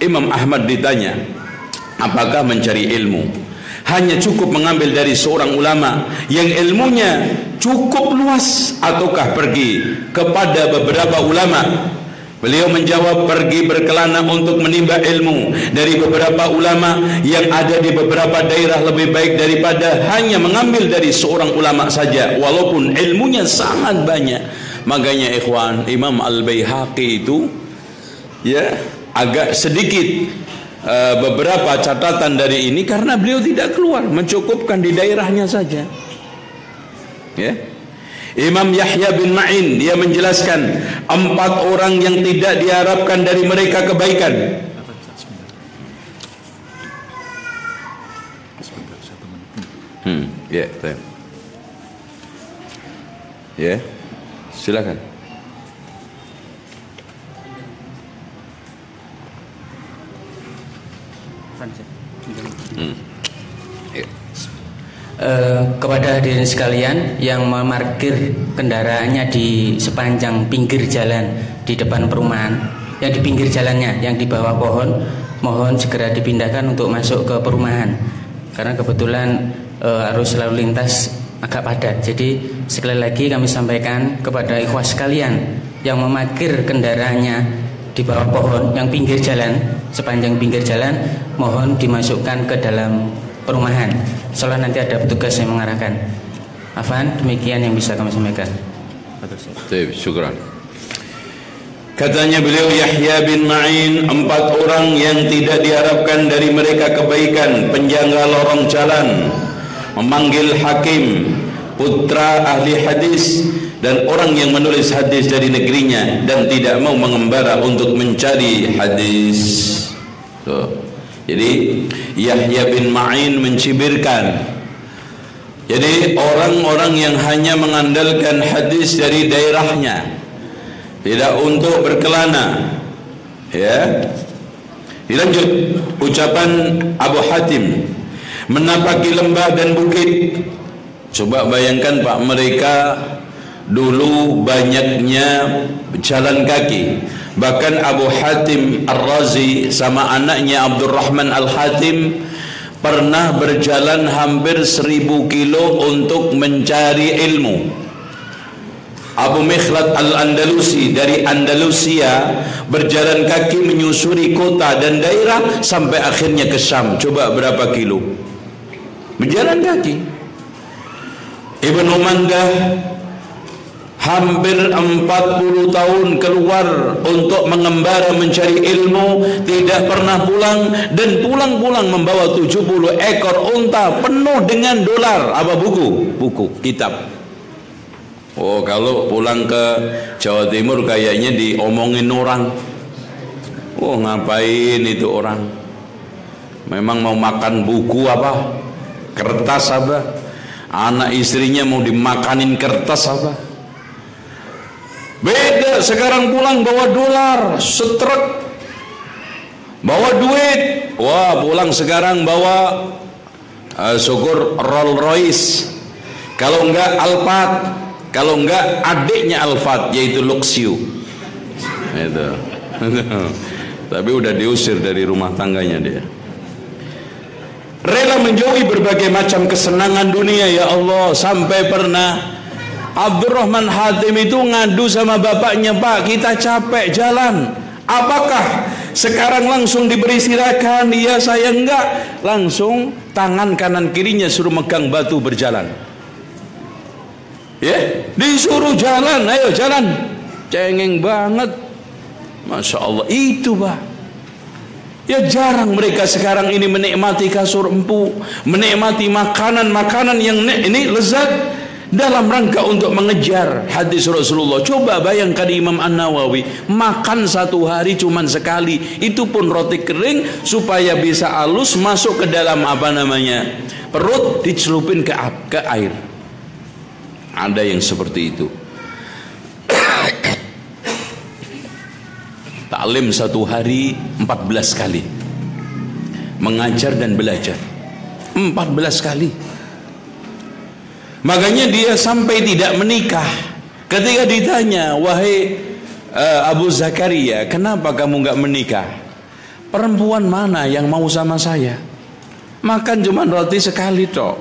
Imam Ahmad ditanya, apakah mencari ilmu hanya cukup mengambil dari seorang ulama yang ilmunya cukup luas, ataukah pergi kepada beberapa ulama? Beliau menjawab, pergi berkelana untuk menimba ilmu dari beberapa ulama yang ada di beberapa daerah lebih baik daripada hanya mengambil dari seorang ulama saja walaupun ilmunya sangat banyak. Makanya ikhwan, Imam Al-Baihaqi itu ya agak sedikit beberapa catatan dari ini karena beliau tidak keluar, mencukupkan di daerahnya saja. Ya. Imam Yahya bin Ma'in dia menjelaskan 4 orang yang tidak diharapkan dari mereka kebaikan. Ya, ya, silakan. Kepada hadirin sekalian yang memarkir kendaraannya di sepanjang pinggir jalan di depan perumahan, yang di pinggir jalannya yang di bawah pohon, mohon segera dipindahkan untuk masuk ke perumahan karena kebetulan arus lalu lintas agak padat. Jadi sekali lagi kami sampaikan kepada ikhwas sekalian yang memarkir kendaraannya di bawah pohon yang pinggir jalan, sepanjang pinggir jalan, mohon dimasukkan ke dalam perumahan. Soalnya nanti ada petugas yang mengarahkan. Afan, demikian yang bisa kami sampaikan. Baik, syukran. Katanya beliau Yahya bin Ma'in, 4 orang yang tidak diharapkan dari mereka kebaikan: penjaga lorong jalan, memanggil hakim, putra ahli hadis, dan orang yang menulis hadis dari negerinya dan tidak mau mengembara untuk mencari hadis. Jadi Yahya bin Ma'in mencibirkan, jadi orang-orang yang hanya mengandalkan hadis dari daerahnya, tidak untuk berkelana, ya. Dilanjut ucapan Abu Hatim, menapaki lembah dan bukit. Coba bayangkan Pak, mereka dulu banyaknya jalan kaki. Bahkan Abu Hatim Ar-Razi sama anaknya Abdurrahman Al-Hatim pernah berjalan hampir 1000 kilo untuk mencari ilmu. Abu Mikhlad Al-Andalusi dari Andalusia berjalan kaki menyusuri kota dan daerah sampai akhirnya ke Syam. Coba berapa kilo? Berjalan kaki. Ibnu Mandah hampir 40 tahun keluar untuk mengembara mencari ilmu, tidak pernah pulang, dan pulang-pulang membawa 70 ekor unta penuh dengan dolar. Apa buku? Buku, kitab. Oh, kalau pulang ke Jawa Timur kayaknya diomongin orang. Oh, ngapain itu orang? Memang mau makan buku apa? Kertas apa? Anak istrinya mau dimakanin kertas apa? Beda sekarang, pulang bawa dolar, setrek, bawa duit. Wah, pulang sekarang bawa syukur Rolls Royce, kalau enggak Alphard, kalau enggak adiknya Alphard yaitu Luxio. Itu. Tapi udah diusir dari rumah tangganya dia. Rela menjauhi berbagai macam kesenangan dunia, ya Allah. Sampai pernah Abdurrahman Hatim itu ngadu sama bapaknya, Pak, kita capek jalan, apakah sekarang langsung diberi silakan? Iya, saya enggak. Langsung tangan kanan kirinya suruh megang batu berjalan. Ya, disuruh jalan, ayo jalan. Cengeng banget. Masya Allah, itu Pak. Ya, jarang mereka sekarang ini menikmati kasur empuk, menikmati makanan-makanan yang ini lezat dalam rangka untuk mengejar hadis Rasulullah. Coba bayangkan Imam An-Nawawi makan 1 hari cuman sekali, itu pun roti kering supaya bisa halus masuk ke dalam perut, dicelupin ke air. Ada yang seperti itu. Taklim 1 hari 14 kali, mengajar dan belajar 14 kali. Makanya dia sampai tidak menikah. Ketika ditanya, wahai Abu Zakaria, kenapa kamu gak menikah? Perempuan mana yang mau sama saya? Makan cuma roti sekali tok.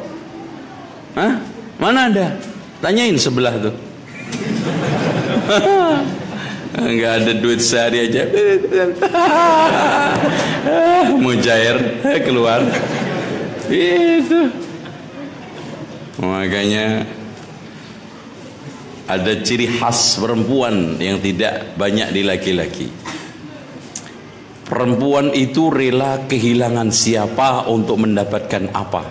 Hah? Mana ada? Tanyain sebelah tuh. Enggak ada duit sehari aja. Mujair keluar. Itu. Makanya ada ciri khas perempuan yang tidak banyak di laki-laki. Perempuan itu rela kehilangan siapa untuk mendapatkan apa,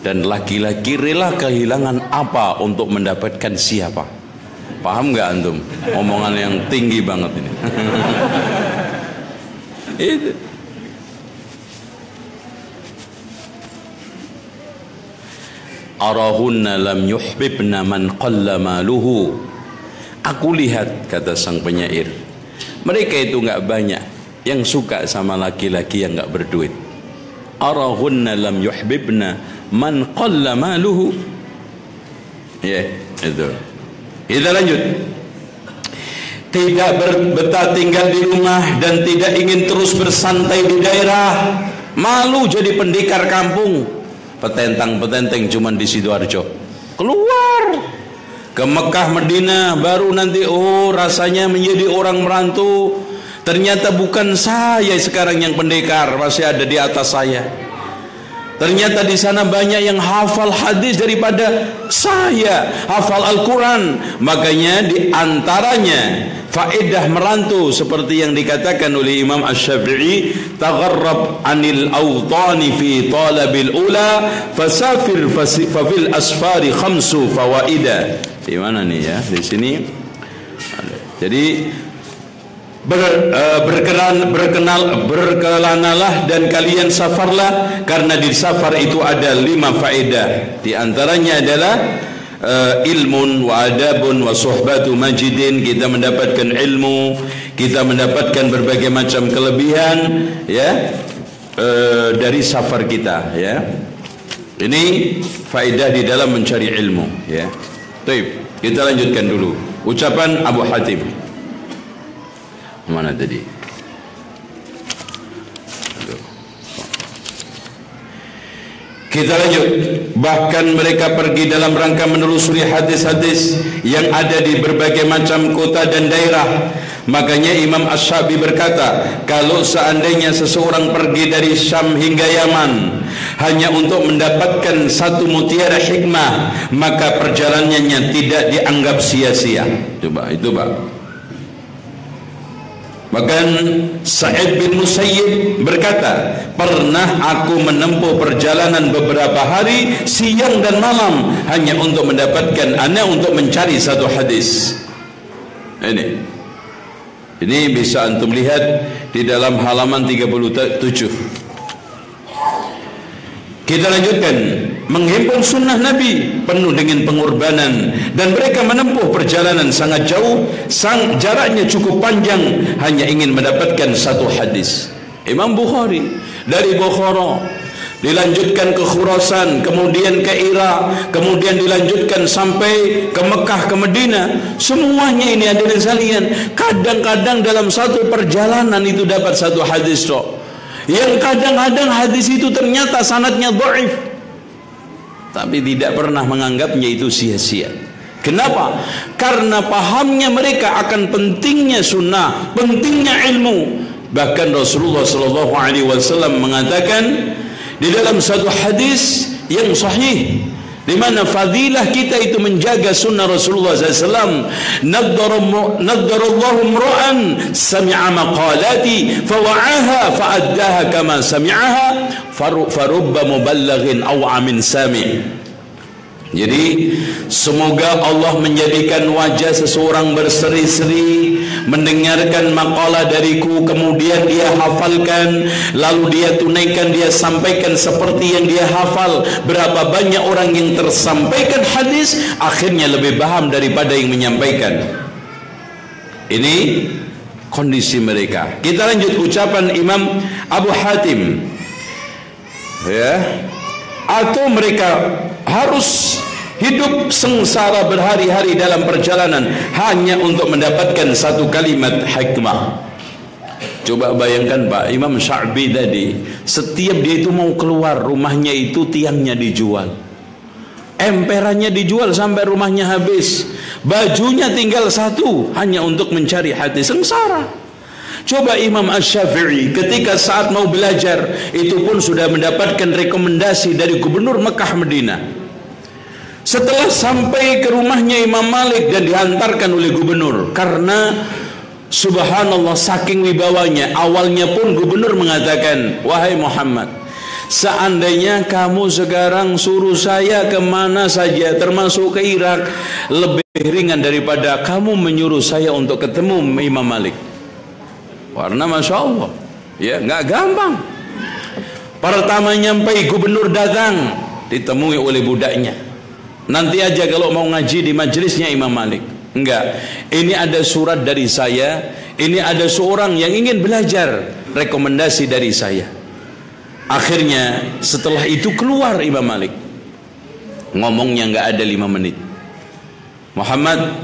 dan laki-laki rela kehilangan apa untuk mendapatkan siapa. Paham nggak antum? Omongan yang tinggi banget ini. Itu. Arahunna lam yuhbibna man qalla maluhu. Aku lihat, kata sang penyair, mereka itu nggak banyak yang suka sama laki-laki yang nggak berduit. Arahunna lam yuhbibna man qalla maluhu. Ya, itu. Kita lanjut. Tidak betah tinggal di rumah dan tidak ingin terus bersantai di daerah. Malu jadi pendekar kampung. petentang-petenteng cuman di Sidoarjo. Keluar ke Mekah, Madinah, baru nanti rasanya menjadi orang merantau. Ternyata bukan saya sekarang yang pendekar, masih ada di atas saya. Ternyata di sana banyak yang hafal hadis daripada saya, hafal Al-Quran. Makanya di antaranya faedah merantau seperti yang dikatakan oleh Imam Asy-Syafi'i, tagharrab anil awtani fi talabil ula fasafir fafil asfari khamsu fawaida. Di mana nih ya? Di sini. Jadi berkelanalah dan kalian safarlah, karena di safar itu ada 5 faedah. Di antaranya adalah ilmun wa adabun wa suhbatu majidin. Kita mendapatkan ilmu, kita mendapatkan berbagai macam kelebihan ya dari safar kita ya. Ini faedah di dalam mencari ilmu ya. Baik, kita lanjutkan dulu ucapan Abu Hatim. Mana tadi? Kita lanjut. Bahkan mereka pergi dalam rangka menelusuri hadis-hadis yang ada di berbagai macam kota dan daerah. Makanya Imam Asy-Syafi'i berkata, kalau seandainya seseorang pergi dari Syam hingga Yaman hanya untuk mendapatkan satu mutiara hikmah, maka perjalanannya tidak dianggap sia-sia. Coba itu Pak. Bahkan Sa'id bin Musayyib berkata, pernah aku menempuh perjalanan beberapa hari siang dan malam hanya untuk mendapatkan untuk mencari satu hadis. Ini bisa antum lihat di dalam halaman 37. Kita lanjutkan. Menghimpun sunnah Nabi penuh dengan pengorbanan, dan mereka menempuh perjalanan sangat jauh, jaraknya cukup panjang hanya ingin mendapatkan satu hadis. Imam Bukhari dari Bukhara dilanjutkan ke Khurasan, kemudian ke Irak, kemudian dilanjutkan sampai ke Mekah, ke Madinah. Semuanya ini hadirin sekalian, kadang-kadang dalam satu perjalanan itu dapat satu hadis yang kadang-kadang hadis itu ternyata sanadnya dhaif, tapi tidak pernah menganggapnya itu sia-sia. Kenapa? Karena pahamnya mereka akan pentingnya sunnah, pentingnya ilmu. Bahkan Rasulullah SAW mengatakan di dalam satu hadis yang sahih, di mana fadilah kita itu menjaga sunnah Rasulullah SAW. Naddarallahu imra'an sami'a maqalati fawa'aha fa'addaha kama sami'aha farubba muballaghin aw'a min sami'. Jadi semoga Allah menjadikan wajah seseorang berseri-seri mendengarkan makalah dariku, kemudian dia hafalkan, lalu dia tunaikan, dia sampaikan seperti yang dia hafal. Berapa banyak orang yang tersampaikan hadis akhirnya lebih paham daripada yang menyampaikan. Ini kondisi mereka. Kita lanjut ucapan Imam Abu Hatim ya. Atau mereka harus hidup sengsara berhari-hari dalam perjalanan hanya untuk mendapatkan satu kalimat hikmah. Coba bayangkan Pak, Imam Sya'bi tadi, setiap dia itu mau keluar, rumahnya itu tiangnya dijual, emperannya dijual sampai rumahnya habis, bajunya tinggal satu hanya untuk mencari hadis, sengsara. Coba Imam Asy-Syafi'i ketika saat mau belajar itu pun sudah mendapatkan rekomendasi dari gubernur Mekah Madinah. Setelah sampai ke rumahnya Imam Malik dan dihantarkan oleh gubernur, karena subhanallah saking wibawanya, awalnya pun gubernur mengatakan, wahai Muhammad, seandainya kamu sekarang suruh saya kemana saja termasuk ke Irak, lebih ringan daripada kamu menyuruh saya untuk ketemu Imam Malik. Karena Masya Allah ya nggak gampang. Pertama nyampai gubernur datang ditemui oleh budaknya, nanti aja kalau mau ngaji di majelisnya Imam Malik. Enggak, ini ada surat dari saya, ini ada seorang yang ingin belajar, rekomendasi dari saya. Akhirnya setelah itu keluar Imam Malik, ngomongnya nggak ada 5 menit. Muhammad,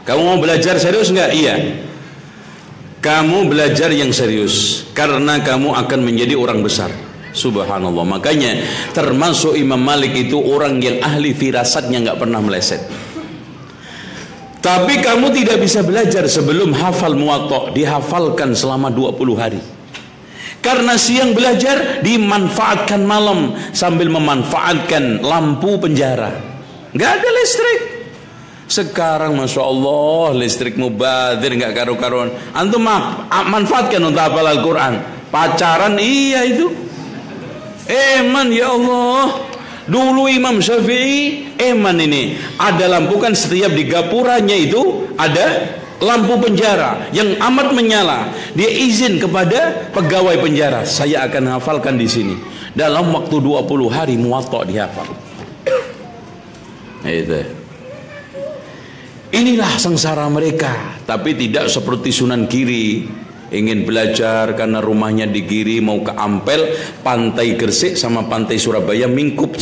kamu mau belajar serius nggak? Iya. Kamu belajar yang serius, karena kamu akan menjadi orang besar. Subhanallah. Makanya termasuk Imam Malik itu orang yang ahli firasatnya nggak pernah meleset. Tapi kamu tidak bisa belajar sebelum hafal Muwatta, dihafalkan selama 20 hari. Karena siang belajar, dimanfaatkan malam sambil memanfaatkan lampu penjara. Nggak ada listrik. Sekarang Masya Allah listrik mubadir nggak karu-karuan. Antum manfaatkan untuk hafal Al-Quran. Pacaran iya itu. Eman ya Allah. Dulu Imam Syafi'i eman ini. Ada lampu kan setiap di gapuranya itu ada lampu penjara yang amat menyala. Dia izin kepada pegawai penjara, saya akan hafalkan di sini. Dalam waktu 20 hari Muwatta dihafal. Itu. Inilah sengsara mereka. Tapi tidak seperti Sunan Giri. Ingin belajar karena rumahnya di Giri, mau ke Ampel, pantai Gresik sama pantai Surabaya mingkup,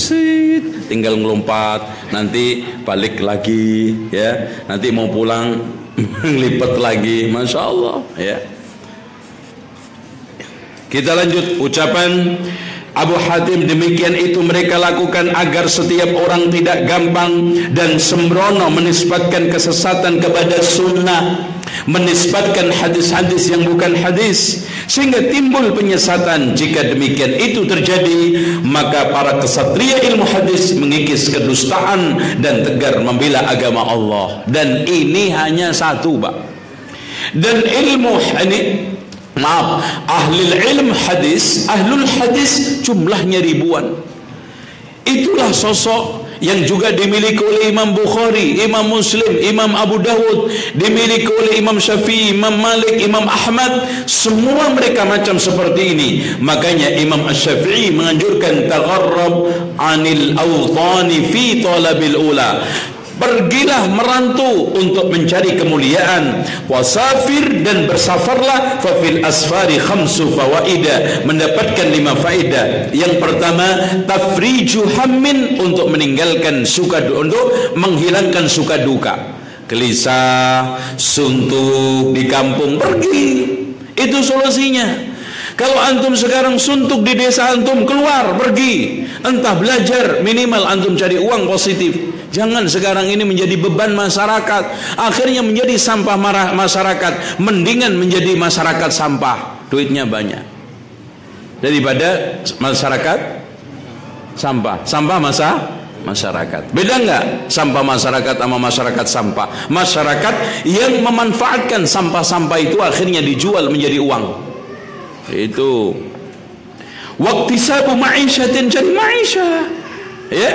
tinggal ngelompat, nanti balik lagi, ya, nanti mau pulang lipat lagi, Masya Allah, ya. Kita lanjut ucapan Abu Hatim, demikian itu mereka lakukan agar setiap orang tidak gampang dan sembrono menisbatkan kesesatan kepada sunnah, menisbatkan hadis-hadis yang bukan hadis, sehingga timbul penyesatan. Jika demikian itu terjadi, maka para kesatria ilmu hadis mengikis kedustaan dan tegar membela agama Allah. Dan ini hanya satu, Pak. Dan ilmu ini, maaf, ahlul ilm hadis, ahlul hadis jumlahnya ribuan. Itulah sosok yang juga dimiliki oleh Imam Bukhari, Imam Muslim, Imam Abu Dawud, dimiliki oleh Imam Syafi'i, Imam Malik, Imam Ahmad. Semua mereka macam seperti ini. Makanya Imam Asy-Syafi'i menganjurkan tagharrab anil awtani fi talabil ula. Pergilah merantau untuk mencari kemuliaan. Wasafir, dan bersafarlah. Fafil asfari khamsu fawaida, mendapatkan 5 faedah. Yang pertama, tafriju hammin, untuk meninggalkan suka, untuk menghilangkan suka duka, gelisah, suntuk di kampung, pergi. Itu solusinya. Kalau antum sekarang suntuk di desa antum, keluar, pergi. Entah belajar, minimal antum cari uang positif. Jangan sekarang ini menjadi beban masyarakat, akhirnya menjadi sampah masyarakat. Mendingan menjadi masyarakat sampah, duitnya banyak, daripada masyarakat sampah. Sampah masyarakat. Beda nggak sampah masyarakat sama masyarakat sampah? Masyarakat yang memanfaatkan sampah-sampah itu akhirnya dijual menjadi uang. Itu waqtisabu ma'isyatin, cari ma'isyah, ya.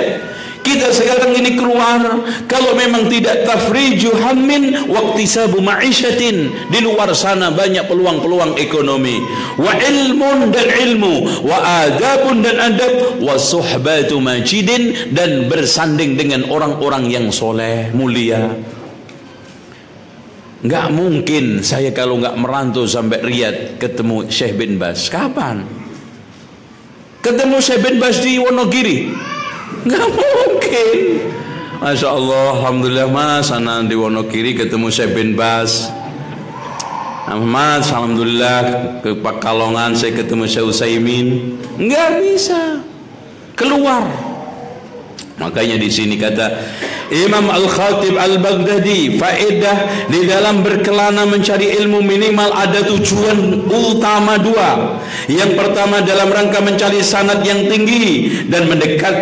Kita sekarang ini keluar, kalau memang tidak tafriju hammin waqtisabu ma'isyatin, di luar sana banyak peluang-peluang ekonomi. Wa ilmun, dan ilmu, wa adabun, dan adab, wa suhbatu majidin, dan bersanding dengan orang-orang yang soleh, mulia. Nggak mungkin saya kalau nggak merantau sampai Riyadh ketemu Syekh bin Baz. Kapan? Ketemu Syekh bin Baz di Wonogiri? Nggak mungkin. Masya Allah, alhamdulillah mas, sana di Wonogiri ketemu Syekh bin Baz. Mas, alhamdulillah ke Pekalongan saya ketemu Syekh Utsaimin. Nggak bisa keluar. Makanya di sini kata Imam Al-Khatib Al-Baghdadi, faedah di dalam berkelana mencari ilmu minimal ada tujuan utama 2. Yang pertama dalam rangka mencari sanad yang tinggi dan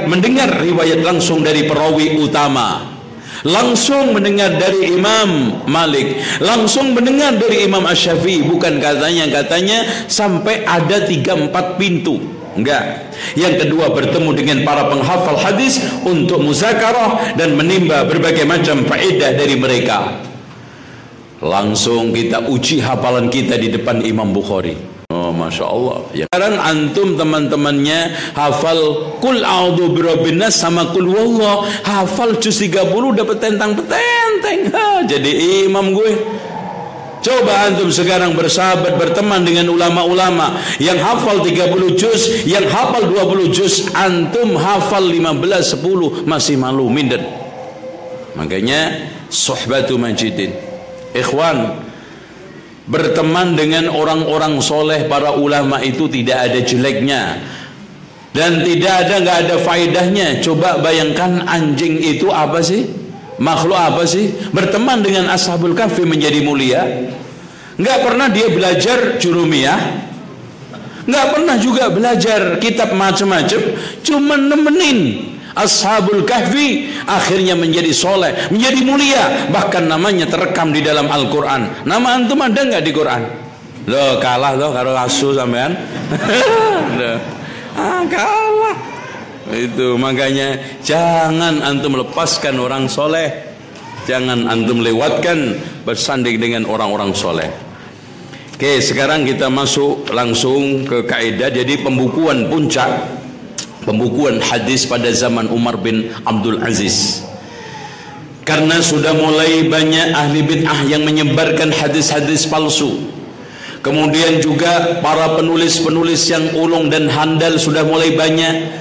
mendengar riwayat langsung dari perawi utama. Langsung mendengar dari Imam Malik, langsung mendengar dari Imam Asy-Syafi'i, bukan katanya sampai ada 3-4 pintu. Enggak. Yang kedua, bertemu dengan para penghafal hadis untuk muzakarah dan menimba berbagai macam faedah dari mereka. Langsung kita uji hafalan kita di depan Imam Bukhari. Oh, Masya Allah. Ya. Sekarang antum teman-temannya hafal Qul a'udzu birabbin nas sama Qul wallah, hafal juz 30 dapat tentang-petenteng. Jadi imam gue. Coba antum sekarang bersahabat, berteman dengan ulama-ulama yang hafal 30 juz, yang hafal 20 juz, antum hafal 15, 10, masih malu, minder. Makanya suhbatu majidin. Ikhwan, berteman dengan orang-orang soleh, para ulama itu tidak ada jeleknya. Dan nggak ada faedahnya. Coba bayangkan, anjing itu apa sih? Makhluk apa sih? Berteman dengan Ashabul Kahfi menjadi mulia. Nggak pernah dia belajar jurumiyah, nggak pernah juga belajar kitab macam-macam, cuma nemenin Ashabul Kahfi, akhirnya menjadi soleh, menjadi mulia. Bahkan namanya terekam di dalam Al-Quran. Nama antum ada nggak di Quran? Loh, kalah loh karo asu sampean. Kalah. Itu makanya jangan antum lepaskan orang soleh, jangan antum lewatkan bersanding dengan orang-orang soleh. Oke, sekarang kita masuk langsung ke kaidah. Jadi pembukuan puncak, pembukuan hadis pada zaman Umar bin Abdul Aziz. Karena sudah mulai banyak ahli bid'ah yang menyebarkan hadis-hadis palsu. Kemudian juga para penulis-penulis yang ulung dan handal sudah mulai banyak.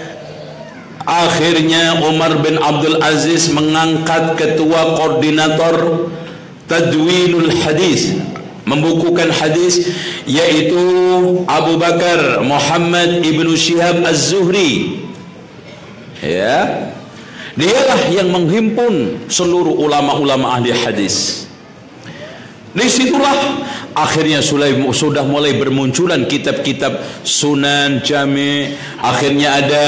Akhirnya Umar bin Abdul Aziz mengangkat ketua koordinator Tadwinul Hadis, membukukan hadis, yaitu Abu Bakar Muhammad ibnu Syihab Az-Zuhri. Ya, dialah yang menghimpun seluruh ulama-ulama ahli hadis. Disitulah akhirnya sudah mulai bermunculan kitab-kitab Sunan Jami'. Akhirnya ada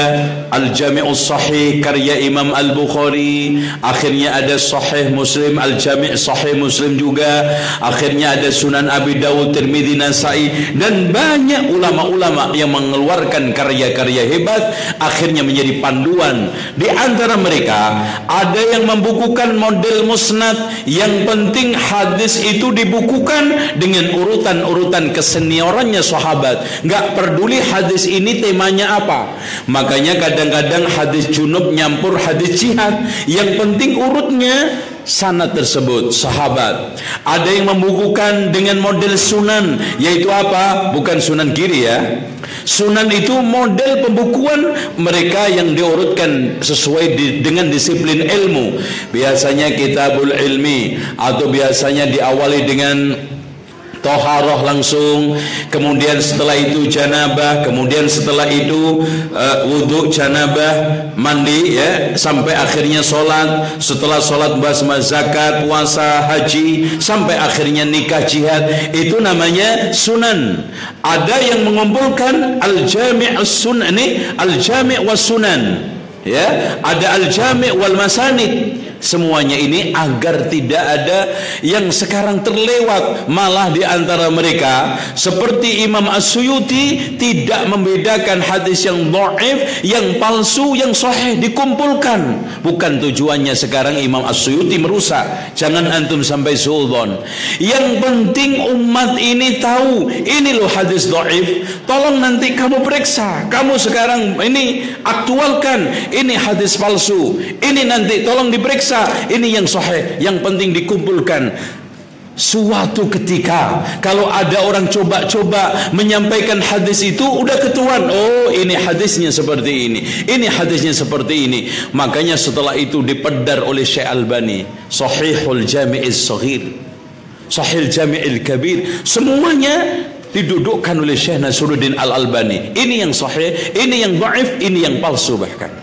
Al-Jami'us Sahih karya Imam Al-Bukhari. Akhirnya ada Sahih Muslim, Al-Jami' Sahih Muslim juga. Akhirnya ada Sunan Abi Dawud, Tirmidzi, Nasai, dan banyak ulama-ulama yang mengeluarkan karya-karya hebat. Akhirnya menjadi panduan. Di antara mereka ada yang membukukan model musnad. Yang penting hadis itu dibukukan dengan urutan-urutan keseniorannya sahabat. Nggak peduli hadis ini temanya apa. Makanya kadang-kadang hadis junub nyampur hadis jihad. Yang penting urutnya sanad tersebut sahabat. Ada yang membukukan dengan model sunan, yaitu apa? Bukan sunan kiri ya. Sunan itu model pembukuan mereka yang diurutkan sesuai dengan disiplin ilmu. Biasanya kitabul ilmi, atau biasanya diawali dengan toharoh langsung, kemudian setelah itu janabah, kemudian setelah itu wudhu, janabah, mandi, ya, sampai akhirnya sholat. Setelah sholat basmah, zakat, puasa, haji, sampai akhirnya nikah, jihad. Itu namanya sunan. Ada yang mengumpulkan al-jami' as-sunan, ini al-jami' was-sunan, ya, ada al-jami' wal masanid. Semuanya ini agar tidak ada yang sekarang terlewat. Malah di antara mereka seperti Imam As-Suyuti tidak membedakan hadis yang dhaif, yang palsu, yang sahih, dikumpulkan. Bukan tujuannya sekarang Imam As-Suyuti merusak. Jangan antum sampai suudzon. Yang penting umat ini tahu ini loh hadis dhaif. Tolong nanti kamu periksa. Kamu sekarang ini aktualkan ini hadis palsu. Ini nanti tolong diperiksa. Ini yang sahih, yang penting dikumpulkan. Suatu ketika kalau ada orang coba-coba menyampaikan hadis itu, udah ketahuan, oh ini hadisnya seperti ini, ini hadisnya seperti ini. Makanya setelah itu dipedar oleh Syekh Albani, Sahihul Jami'is Shaghir, Sahihul Jami'il Kabir, semuanya didudukkan oleh Syekh Nasruddin Al-Albani. Ini yang sahih, ini yang dhaif, ini yang palsu bahkan.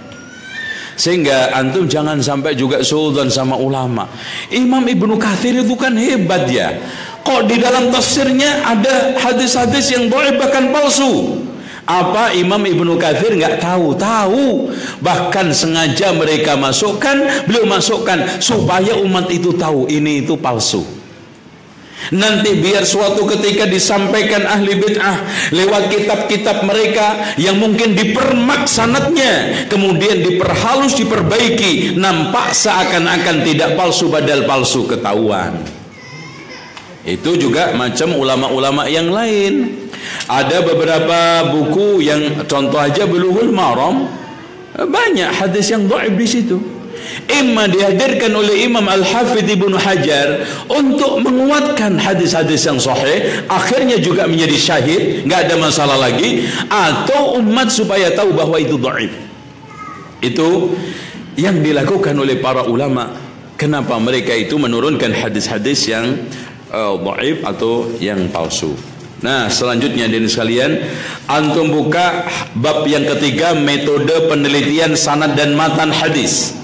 Sehingga antum jangan sampai juga suudzon sama ulama. Imam Ibnu Katsir itu kan hebat ya. Kok di dalam tafsirnya ada hadis-hadis yang dhaif bahkan palsu? Apa Imam Ibnu Katsir nggak tahu? Tahu. Bahkan sengaja mereka masukkan, beliau masukkan supaya umat itu tahu ini itu palsu. Nanti biar suatu ketika disampaikan ahli bid'ah lewat kitab-kitab mereka yang mungkin dipermak sanadnya, kemudian diperhalus, diperbaiki, nampak seakan-akan tidak palsu padahal palsu, ketahuan. Itu juga macam ulama-ulama yang lain. Ada beberapa buku yang contoh aja Bulughul Maram, banyak hadis yang dhaif di situ. Imma dihadirkan oleh Imam Al-Hafidh Ibnu Hajar untuk menguatkan hadis-hadis yang sahih, akhirnya juga menjadi syahid, nggak ada masalah lagi, atau umat supaya tahu bahwa itu dhaif. Itu yang dilakukan oleh para ulama. Kenapa mereka itu menurunkan hadis-hadis yang dhaif atau yang palsu. Nah, selanjutnya hadirin sekalian, antum buka bab yang ketiga, metode penelitian sanad dan matan hadis.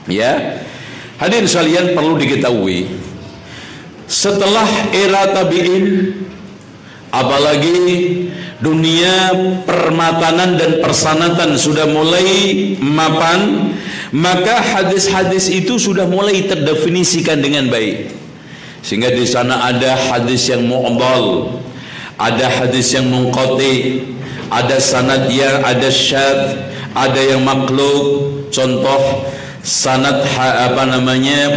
Ya. Hadirin sekalian, perlu diketahui, setelah era tabi'in, apalagi dunia permatanan dan persanatan sudah mulai mapan, maka hadis-hadis itu sudah mulai terdefinisikan dengan baik. Sehingga di sana ada hadis yang mu'dhal, ada hadis yang munqati, ada sanad yang ada syadz, ada yang maklub. Contoh sanad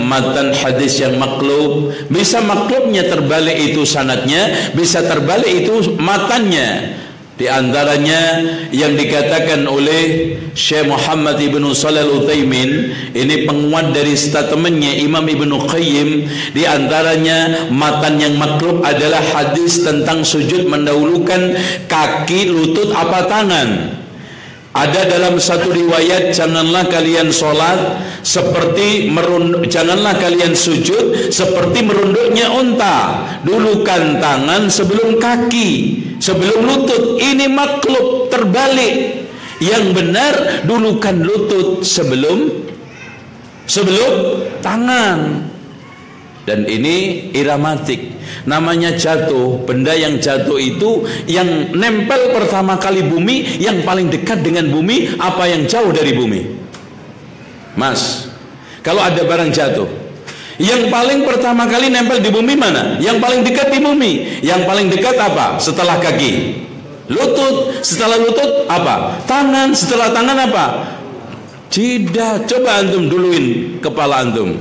matan hadis yang maklub, bisa maklubnya terbalik itu sanadnya, bisa terbalik itu matannya. Di antaranya yang dikatakan oleh Syekh Muhammad ibn Shalih Al-Utsaimin, ini penguat dari statementnya Imam Ibnu Qayyim. Di antaranya matan yang maklub adalah hadis tentang sujud mendahulukan kaki, lutut, apa tangan. Ada dalam satu riwayat, janganlah kalian sholat seperti janganlah kalian sujud seperti merunduknya unta. Dulukan tangan sebelum kaki, sebelum lutut. Ini maklub, terbalik. Yang benar, dulukan lutut sebelum tangan. Dan ini iramatik, namanya jatuh. Benda yang jatuh itu yang nempel pertama kali bumi, yang paling dekat dengan bumi, apa yang jauh dari bumi? Mas, kalau ada barang jatuh, yang paling pertama kali nempel di bumi mana? Yang paling dekat di bumi. Yang paling dekat apa? Setelah kaki, lutut. Setelah lutut apa? Tangan. Setelah tangan apa? Jidat. Coba antum duluin kepala antum,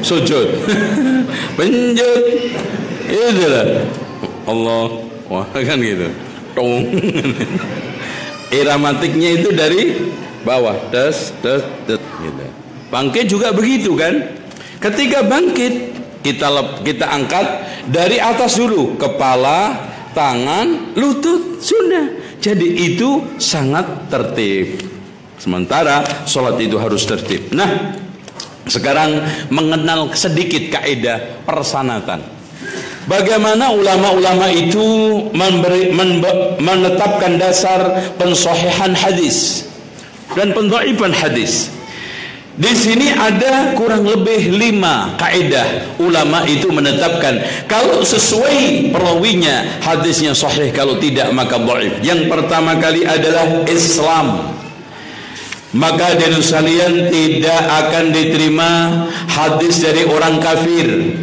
sujud, penjut, itulah Allah, wah kan gitu, tong. Iramatiknya itu dari bawah, des, gitu. Bangkit juga begitu kan? Ketika bangkit, kita angkat dari atas dulu, kepala, tangan, lutut, sudah. Jadi itu sangat tertib. Sementara sholat itu harus tertib. Nah, sekarang mengenal sedikit kaidah persanatan. Bagaimana ulama-ulama itu menetapkan dasar pensahihan hadis dan pendhaifan hadis. Di sini ada kurang lebih 5 kaidah ulama itu menetapkan. Kalau sesuai perawinya hadisnya sahih, kalau tidak maka dhaif. Yang pertama kali adalah Islam. Maka dari sekalian tidak akan diterima hadis dari orang kafir,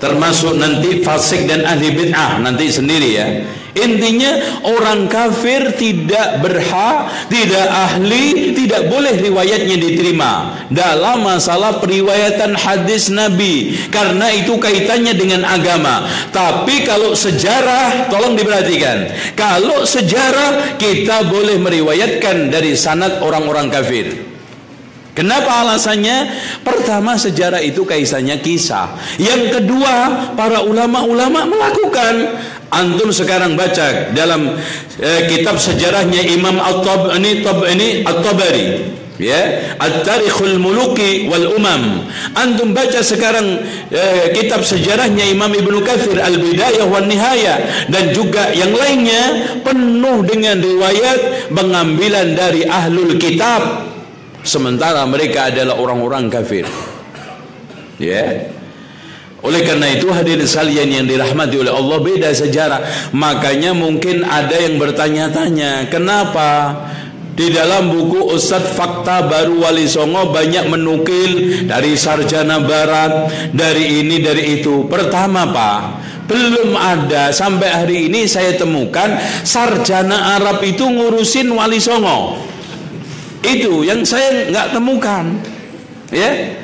termasuk nanti fasik dan ahli bid'ah, nanti sendiri ya. Intinya orang kafir tidak berhak, tidak ahli, tidak boleh riwayatnya diterima dalam masalah periwayatan hadis Nabi, karena itu kaitannya dengan agama. Tapi kalau sejarah, tolong diperhatikan, kalau sejarah kita boleh meriwayatkan dari sanad orang-orang kafir. Kenapa alasannya? Pertama, sejarah itu kaitannya kisah. Yang kedua, para ulama-ulama melakukan. Antum sekarang baca dalam kitab sejarahnya Imam At-Tabari, ya, At-Tarikhul Muluki wal Umam. Antum baca sekarang kitab sejarahnya Imam Ibnu Katsir Al-Bidayah wan Nihayah, dan juga yang lainnya, penuh dengan riwayat pengambilan dari ahlul kitab, sementara mereka adalah orang-orang kafir. Ya. Oleh karena itu hadirin sekalian yang dirahmati oleh Allah, beda sejarah. Makanya mungkin ada yang bertanya-tanya, kenapa di dalam buku Ustadz Fakta Baru Wali Songo banyak menukil dari sarjana barat, dari ini, dari itu. Pertama Pak, belum ada sampai hari ini saya temukan sarjana Arab itu ngurusin Wali Songo. Itu yang saya nggak temukan, ya.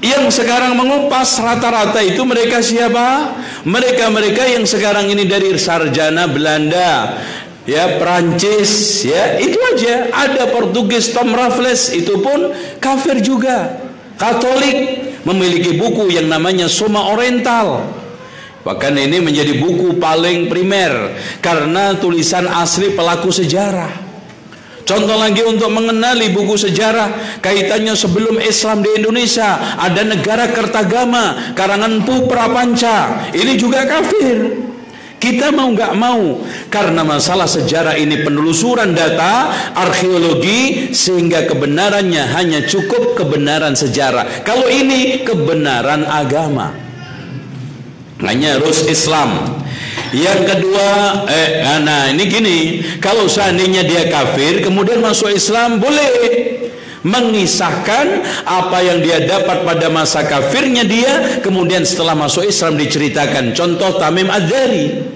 Yang sekarang mengupas rata-rata itu mereka siapa? Mereka-mereka yang sekarang ini dari sarjana Belanda, ya, Perancis, ya, itu aja. Ada Portugis, Tom Raffles, itu pun kafir juga. Katolik, memiliki buku yang namanya Soma Oriental. Bahkan ini menjadi buku paling primer karena tulisan asli pelaku sejarah. Contoh lagi untuk mengenali buku sejarah kaitannya sebelum Islam di Indonesia, ada Negara Kertagama karangan Pu Prapanca, ini juga kafir. Kita mau nggak mau, karena masalah sejarah ini penelusuran data, arkeologi, sehingga kebenarannya hanya cukup kebenaran sejarah. Kalau ini kebenaran agama, hanya harus Islam. Yang kedua, nah ini gini, kalau seandainya dia kafir kemudian masuk Islam, boleh mengisahkan apa yang dia dapat pada masa kafirnya dia, kemudian setelah masuk Islam diceritakan. Contoh Tamim Ad-Dari,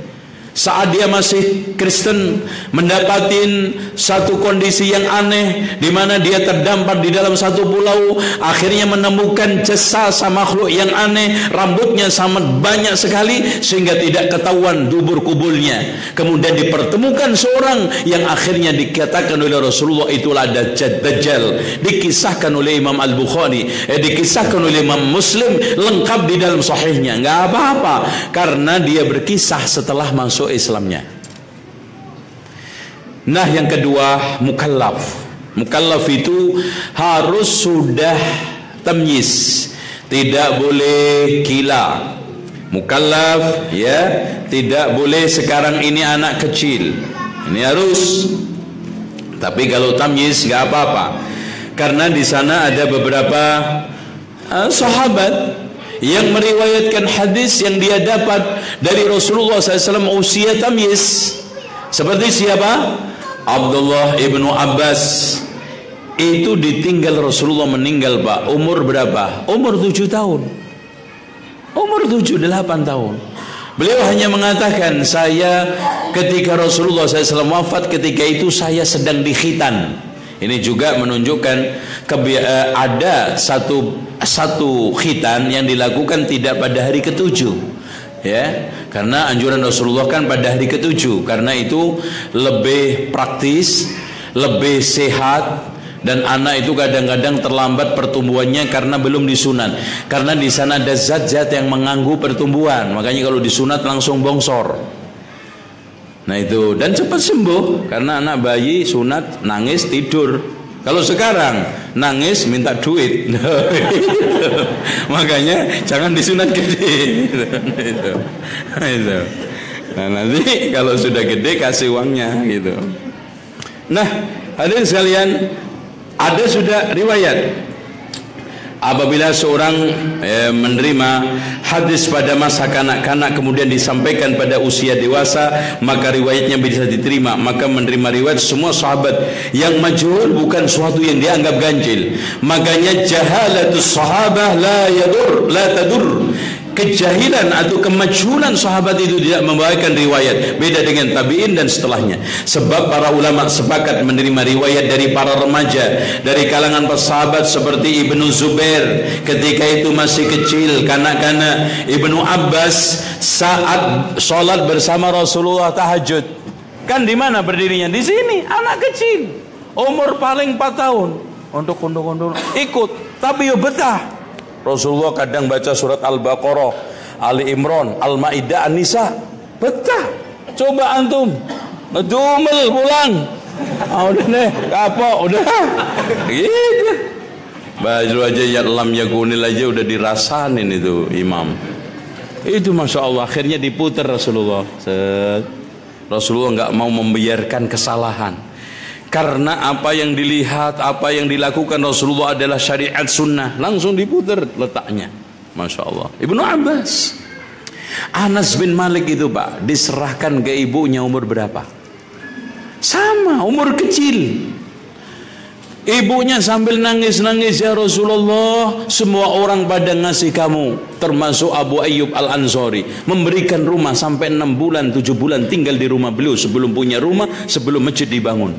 saat dia masih Kristen mendapatin satu kondisi yang aneh, di mana dia terdampar di dalam satu pulau, akhirnya menemukan jasa makhluk yang aneh, rambutnya sangat banyak sekali sehingga tidak ketahuan dubur kubulnya. Kemudian dipertemukan seorang yang akhirnya dikatakan oleh Rasulullah itulah Dajjal. Dikisahkan oleh Imam Al-Bukhari, dikisahkan oleh Imam Muslim, lengkap di dalam sahihnya. Nggak apa-apa, karena dia berkisah setelah masuk Islamnya. Nah, yang kedua, mukallaf. Mukallaf itu harus sudah tamyiz, tidak boleh gila. Mukallaf ya, tidak boleh sekarang ini anak kecil. Ini harus. Tapi kalau tamyiz nggak apa-apa, karena di sana ada beberapa sahabat yang meriwayatkan hadis yang dia dapat dari Rasulullah SAW usia tamyiz. Seperti siapa? Abdullah ibnu Abbas. Itu ditinggal Rasulullah, meninggal Pak, umur berapa? Umur 7 tahun. Umur 7-8 tahun. Beliau hanya mengatakan, saya ketika Rasulullah SAW wafat, ketika itu saya sedang dikhitan. Ini juga menunjukkan ada satu khitan yang dilakukan tidak pada hari ke-7, ya, karena anjuran Rasulullah kan pada hari ke-7, karena itu lebih praktis, lebih sehat, dan anak itu kadang-kadang terlambat pertumbuhannya karena belum disunat, karena di sana ada zat-zat yang mengganggu pertumbuhan, makanya kalau disunat langsung bongsor. Nah itu, dan cepat sembuh, karena anak bayi sunat nangis tidur. Kalau sekarang nangis minta duit. Makanya jangan disunat gede. Itu. Nah nanti kalau sudah gede kasih uangnya gitu. Nah hadirin sekalian, ada sudah riwayat apabila seorang menerima hadis pada masa kanak-kanak kemudian disampaikan pada usia dewasa, maka riwayatnya bisa diterima. Maka menerima riwayat semua sahabat yang majhul bukan suatu yang dianggap ganjil. Makanya jahalatus sahabah la tadur. Kejahilan atau kemajhulan sahabat itu tidak membawakan riwayat, beda dengan tabi'in dan setelahnya. Sebab para ulama sepakat menerima riwayat dari para remaja dari kalangan sahabat seperti Ibnu Zubair ketika itu masih kecil, kanak-kanak. Ibnu Abbas saat sholat bersama Rasulullah tahajud, kan di mana berdirinya? Di sini, anak kecil, umur paling 4 tahun, untuk ikut, tapi ya betah. Rasulullah kadang baca surat Al-Baqarah, Ali Imran, Al-Maidah, An-Nisa, betah. Coba antum ngedumel pulang, udah deh, kapok, udah gitu. Baru aja ya lam yakunil aja udah dirasain itu imam. Itu masya Allah, akhirnya diputar Rasulullah. Rasulullah nggak mau membiarkan kesalahan. Karena apa yang dilihat, apa yang dilakukan Rasulullah adalah syariat sunnah, langsung diputar letaknya. Masya Allah. Ibnu Abbas, Anas bin Malik itu Pak, diserahkan ke ibunya umur berapa? Sama, umur kecil. Ibunya sambil nangis-nangis, ya Rasulullah, semua orang pada ngasih kamu, termasuk Abu Ayyub Al-Ansari, memberikan rumah sampai 6 bulan, 7 bulan tinggal di rumah beliau sebelum punya rumah, sebelum masjid dibangun.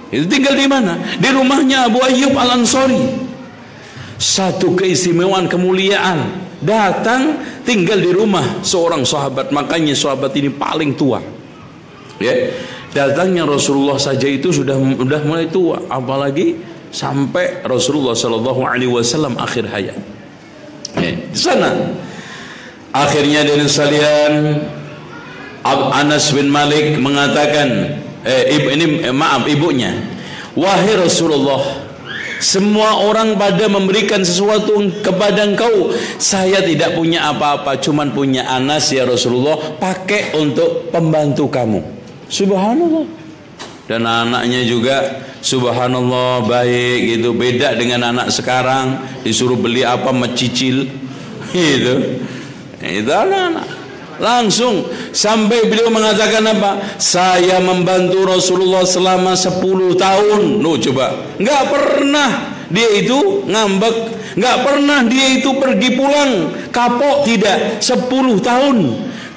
Itu tinggal di mana? Di rumahnya Abu Ayyub Al-Ansari. Satu keistimewaan, kemuliaan, datang tinggal di rumah seorang sahabat. Makanya sahabat ini paling tua, ya. Datangnya Rasulullah saja itu sudah mulai tua, apalagi sampai Rasulullah SAW akhir hayat. Di sana akhirnya dari sekalian Anas bin Malik mengatakan, ibunya, wahai Rasulullah, semua orang pada memberikan sesuatu kepada engkau, saya tidak punya apa-apa, cuman punya Anas ya Rasulullah, pakai untuk pembantu kamu. Subhanallah. Dan anaknya juga subhanallah baik gitu, beda dengan anak sekarang disuruh beli apa mencicil gitu. Itu anak-anak langsung sampai beliau mengatakan apa? Saya membantu Rasulullah selama 10 tahun. Loh coba, nggak pernah dia itu ngambek, nggak pernah dia itu pergi pulang kapok, tidak. 10 tahun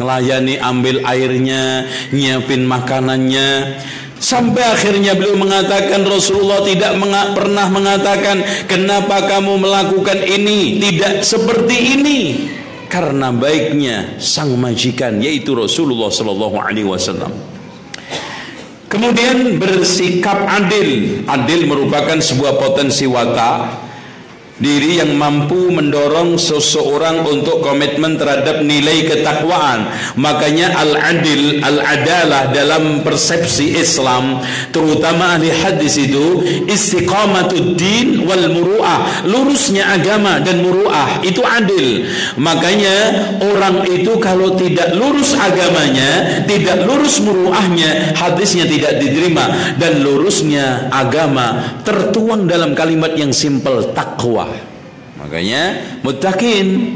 ngelayani, ambil airnya, nyiapin makanannya. Sampai akhirnya beliau mengatakan, Rasulullah tidak pernah mengatakan, kenapa kamu melakukan ini, tidak seperti ini. Karena baiknya sang majikan, yaitu Rasulullah Sallallahu Alaihi Wasallam. Kemudian bersikap adil. Adil merupakan sebuah potensi watak diri yang mampu mendorong seseorang untuk komitmen terhadap nilai ketakwaan. Makanya al-adil, al-adalah dalam persepsi Islam, terutama ahli hadis itu istiqamatud din wal muru'ah, lurusnya agama dan muru'ah, itu adil. Makanya orang itu kalau tidak lurus agamanya, tidak lurus muru'ahnya, hadisnya tidak diterima. Dan lurusnya agama tertuang dalam kalimat yang simpel, takwa. Makanya muttaqin.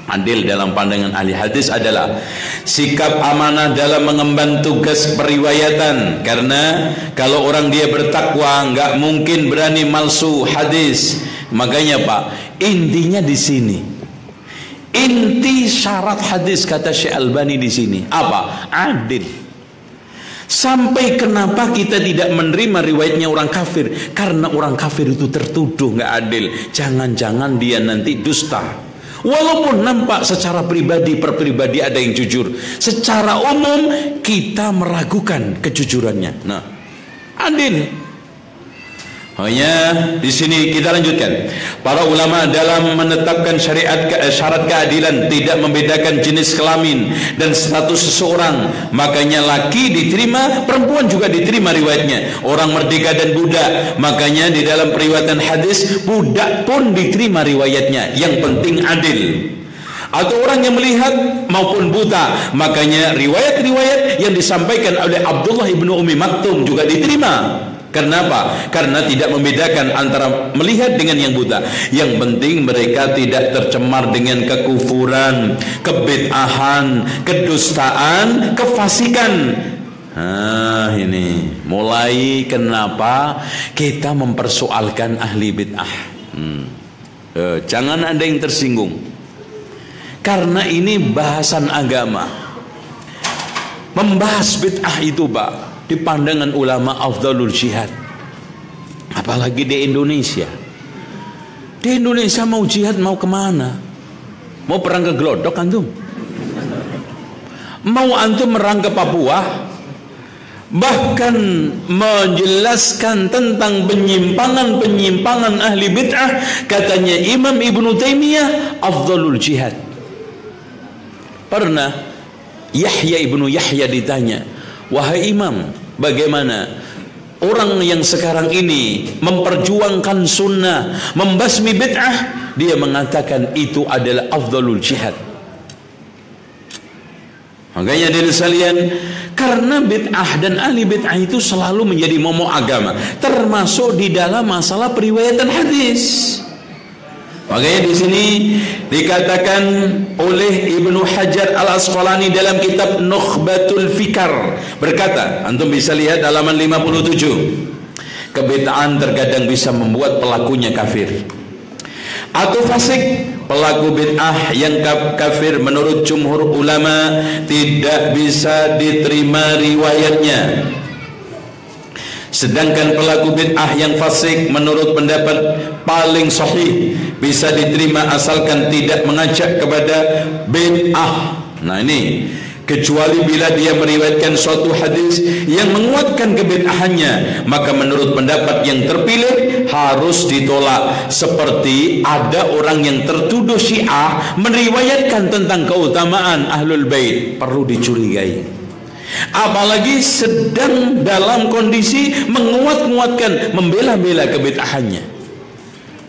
Adil dalam pandangan ahli hadis adalah sikap amanah dalam mengemban tugas periwayatan. Karena kalau orang dia bertakwa, nggak mungkin berani malsu hadis. Makanya Pak, intinya di sini, inti syarat hadis kata Syekh Albani di sini apa? Adil. Sampai kenapa kita tidak menerima riwayatnya orang kafir? Karena orang kafir itu tertuduh nggak adil. Jangan-jangan dia nanti dusta. Walaupun nampak secara pribadi per pribadi ada yang jujur, secara umum kita meragukan kejujurannya. Nah, adil. Hanya di sini kita lanjutkan. Para ulama dalam menetapkan syarat keadilan tidak membedakan jenis kelamin dan status seseorang. Makanya laki diterima, perempuan juga diterima riwayatnya. Orang merdeka dan budak. Makanya di dalam periwayatan hadis budak pun diterima riwayatnya. Yang penting adil. Atau orang yang melihat maupun buta. Makanya riwayat-riwayat yang disampaikan oleh Abdullah ibnu Ummi Maktum juga diterima. Kenapa? Karena tidak membedakan antara melihat dengan yang buta. Yang penting mereka tidak tercemar dengan kekufuran, kebid'ahan, kedustaan, kefasikan. Nah ini mulai kenapa kita mempersoalkan ahli bid'ah. Jangan ada yang tersinggung. Karena ini bahasan agama. Membahas bid'ah itu Pak, di pandangan ulama afdalul jihad. Apalagi di Indonesia. Di Indonesia mau jihad mau kemana? Mau perang ke Glodok antum? Mau antum merang ke Papua? Bahkan menjelaskan tentang penyimpangan-penyimpangan ahli bid'ah, katanya Imam Ibnu Taimiyah afdalul jihad. Pernah Yahya ibnu Yahya ditanya, wahai imam, bagaimana orang yang sekarang ini memperjuangkan sunnah, membasmi bid'ah? Dia mengatakan itu adalah afdalul jihad. Makanya dari sekalian, karena bid'ah dan ahli bid'ah itu selalu menjadi momok agama, termasuk di dalam masalah periwayatan hadis. Makanya di sini dikatakan oleh Ibnu Hajar Al-Asqalani dalam kitab Nukhbatul Fikar, berkata, antum bisa lihat halaman 57, kebid'ahan terkadang bisa membuat pelakunya kafir atau fasik. Pelaku bid'ah yang kafir menurut jumhur ulama tidak bisa diterima riwayatnya. Sedangkan pelaku bid'ah yang fasik menurut pendapat paling sahih bisa diterima asalkan tidak mengajak kepada bid'ah. Nah ini, kecuali bila dia meriwayatkan suatu hadis yang menguatkan kebid'ahannya, maka menurut pendapat yang terpilih harus ditolak. Seperti ada orang yang tertuduh Syiah meriwayatkan tentang keutamaan Ahlul Bait, perlu dicurigai. Apalagi sedang dalam kondisi menguat-nguatkan, membela-bela kebid'ahannya.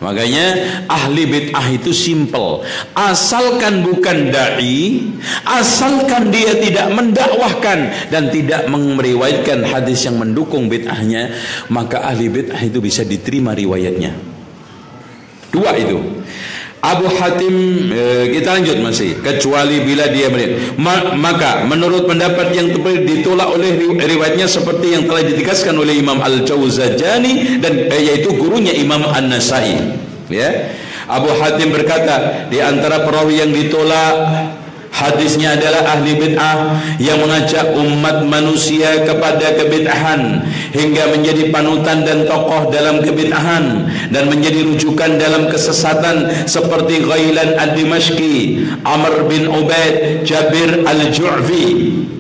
Makanya ahli bid'ah itu simple. Asalkan bukan dai, asalkan dia tidak mendakwahkan dan tidak meriwayatkan hadis yang mendukung bid'ahnya, maka ahli bid'ah itu bisa diterima riwayatnya. Dua itu. Abu Hatim, kita lanjut masih, kecuali bila dia maka menurut pendapat yang ditolak oleh riwayatnya seperti yang telah ditegaskan oleh Imam Al-Jawzajani dan yaitu gurunya Imam An-Nasai. Ya, Abu Hatim berkata, di antara perawi yang ditolak hadisnya adalah ahli bid'ah yang mengajak umat manusia kepada kebid'ahan hingga menjadi panutan dan tokoh dalam kebid'ahan dan menjadi rujukan dalam kesesatan seperti Ghailan ad-Dimashqi, Amr bin Ubaid, Jabir al-Ju'fi.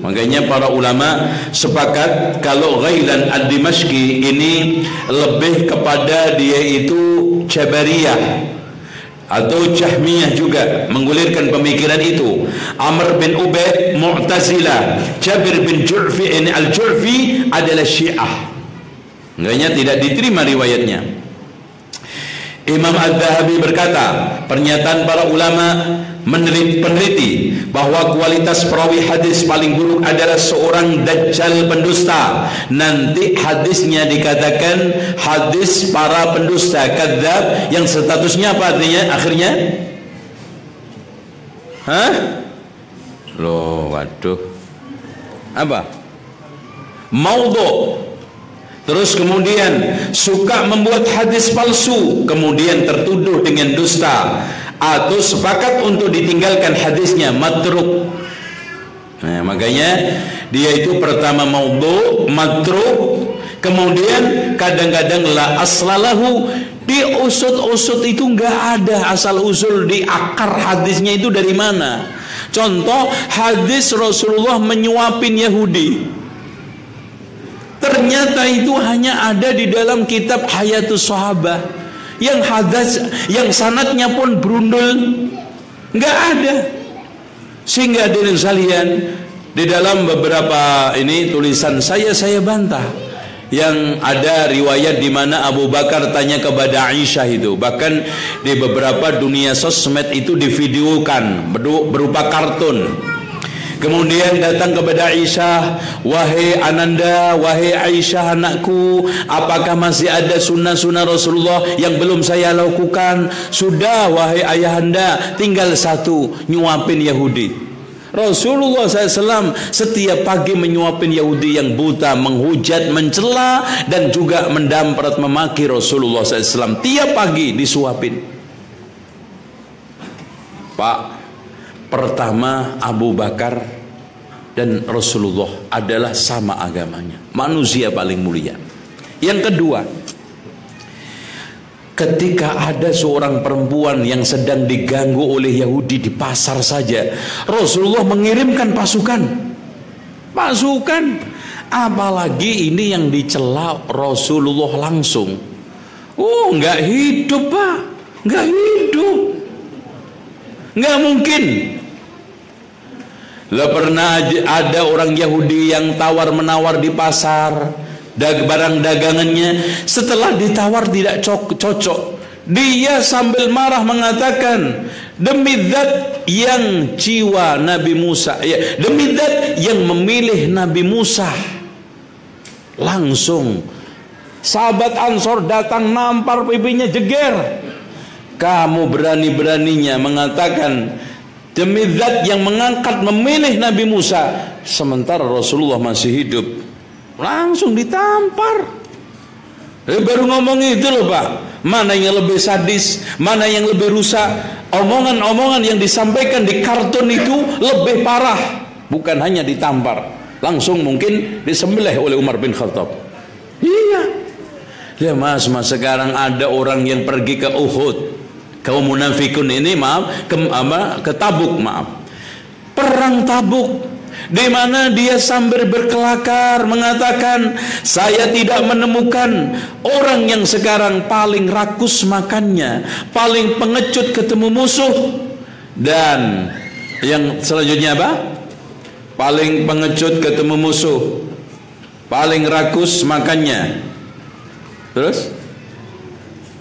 Makanya para ulama sepakat kalau Ghailan ad-Dimashqi ini lebih kepada dia itu Jabariyah atau Jahmiyah juga, menggulirkan pemikiran itu. Amr bin Ubaid Mu'tazilah, Jabir bin Ju'fi ini al-Ju'fi adalah Syiah. Makanya tidak diterima riwayatnya. Imam Al-Dhahabi berkata, pernyataan para ulama peneliti bahwa kualitas perawi hadis paling buruk adalah seorang dajjal pendusta. Nanti hadisnya dikatakan hadis para pendusta, kadzab, yang statusnya apa artinya akhirnya? Hah? Loh, waduh. Apa? Maudhu'. Terus kemudian suka membuat hadis palsu, kemudian tertuduh dengan dusta, atau sepakat untuk ditinggalkan hadisnya, matruk. Nah, makanya dia itu pertama maudhu', matruk, kemudian kadang-kadang la aslalahu, diusut-usut itu enggak ada asal usul di akar hadisnya itu dari mana. Contoh hadis Rasulullah menyuapin Yahudi, ternyata itu hanya ada di dalam kitab Hayatus Sahabah, yang hadis, yang sanadnya pun brundul, nggak ada. Sehingga hadirin sekalian, di dalam beberapa ini tulisan saya bantah yang ada riwayat di mana Abu Bakar tanya kepada Aisyah itu, bahkan di beberapa dunia sosmed itu divideokan berupa kartun. Kemudian datang kepada Aisyah, wahai Ananda, wahai Aisyah anakku, apakah masih ada sunnah-sunnah Rasulullah yang belum saya lakukan? Sudah wahai ayahanda, tinggal satu, nyuapin Yahudi. Rasulullah SAW setiap pagi menyuapin Yahudi yang buta, menghujat, mencela, dan juga mendamprat, memaki Rasulullah SAW. Tiap pagi disuapin. Pak, pertama Abu Bakar dan Rasulullah adalah sama agamanya, manusia paling mulia. Yang kedua, ketika ada seorang perempuan yang sedang diganggu oleh Yahudi di pasar saja, Rasulullah mengirimkan pasukan. Apalagi ini yang dicela Rasulullah langsung. Oh, nggak hidup Pak, nggak hidup, nggak mungkin. Lah pernah ada orang Yahudi yang tawar-menawar di pasar barang dagangannya, setelah ditawar tidak cocok, dia sambil marah mengatakan, demi zat yang jiwa Nabi Musa, ya, demi zat yang memilih Nabi Musa. Langsung sahabat Ansor datang, nampar pipinya, jeger. Kamu berani-beraninya mengatakan demi zat yang mengangkat memilih Nabi Musa sementara Rasulullah masih hidup. Langsung ditampar. Baru ngomong itu loh Pak, mana yang lebih sadis, mana yang lebih rusak. Omongan-omongan yang disampaikan di kartun itu lebih parah. Bukan hanya ditampar, langsung mungkin disembelih oleh Umar bin Khattab. Iya. Ya mas sekarang ada orang yang pergi ke Uhud, kaum munafikun ini ke Tabuk, perang Tabuk, di mana dia sambil berkelakar mengatakan, saya tidak menemukan orang yang sekarang paling rakus makannya, paling pengecut ketemu musuh, dan yang selanjutnya apa? Paling pengecut ketemu musuh, paling rakus makannya. Terus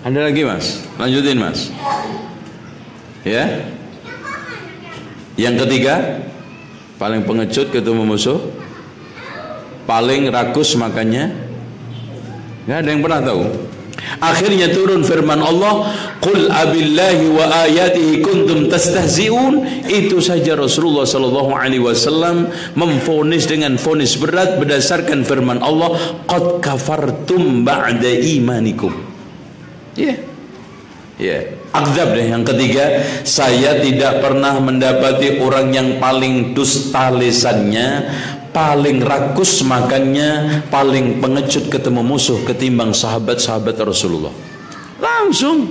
Ada lagi Mas? Lanjutin Mas. Ya. Yang ketiga, paling pengecut ketemu musuh, paling rakus makannya. Nggak ada yang pernah tahu. Akhirnya turun firman Allah, "Qul abillahi wa ayatihi kuntum tastahzi'un." Itu saja Rasulullah sallallahu alaihi wasallam memvonis dengan vonis berat berdasarkan firman Allah, "Qad kafartum ba'da imanikum." Ya. Akdzab deh yang ketiga, saya tidak pernah mendapati orang yang paling dusta lisannya, paling rakus makannya, paling pengecut ketemu musuh ketimbang sahabat-sahabat Rasulullah. Langsung,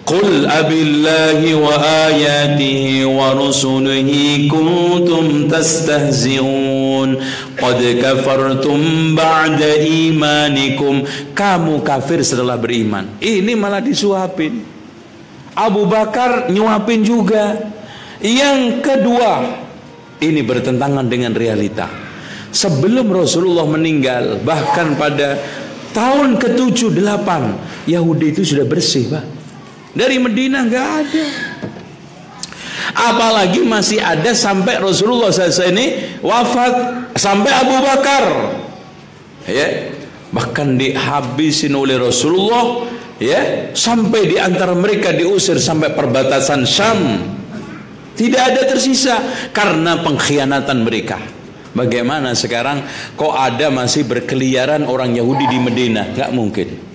"Qul abillahi wa ayatihi wa rusulihi kuntum tastahzi'un qad kafartum ba'da imanikum." Kamu kafir setelah beriman. Ini malah disuapin. Abu Bakar nyuapin juga. Yang kedua, ini bertentangan dengan realita. Sebelum Rasulullah meninggal, bahkan pada tahun ke-7-8, Yahudi itu sudah bersih, Pak. Dari Medina nggak ada. Apalagi masih ada sampai Rasulullah SAW ini wafat, sampai Abu Bakar. Ya, bahkan dihabisin oleh Rasulullah, ya, sampai di antara mereka diusir sampai perbatasan Syam. Tidak ada tersisa karena pengkhianatan mereka. Bagaimana sekarang kok ada masih berkeliaran orang Yahudi di Medina? Gak mungkin.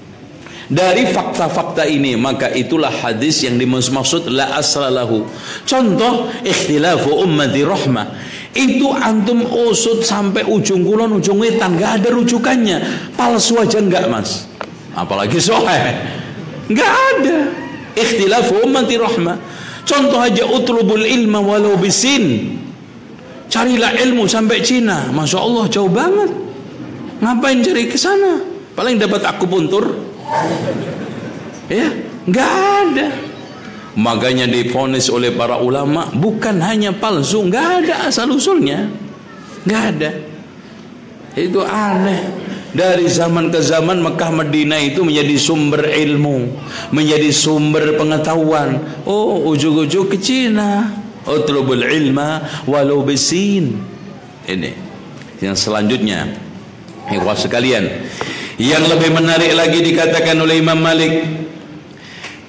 Dari fakta-fakta ini, maka itulah hadis yang dimaksud la aslalahu. Contoh, ikhtilafu ummati rahmah. Itu antum usut sampai ujung kulon ujung wetan, gak ada rujukannya. Palsu aja enggak, Mas. Apalagi sahih. Enggak ada. Ikhtilafu ummati rahmah. Contoh aja, utlubul ilma walau bisin. Carilah ilmu sampai Cina. Masya Allah, jauh banget. Ngapain cari ke sana? Paling dapat akupuntur. Ya, nggak ada. Makanya divonis oleh para ulama, bukan hanya palsu, nggak ada asal usulnya, nggak ada. Itu aneh. Dari zaman ke zaman Mekah Madinah itu menjadi sumber ilmu, menjadi sumber pengetahuan. Oh, ujung-ujung ke Cina. Utlubul ilma walau bisin. Ini yang selanjutnya, ikhwah sekalian, yang lebih menarik lagi dikatakan oleh Imam Malik.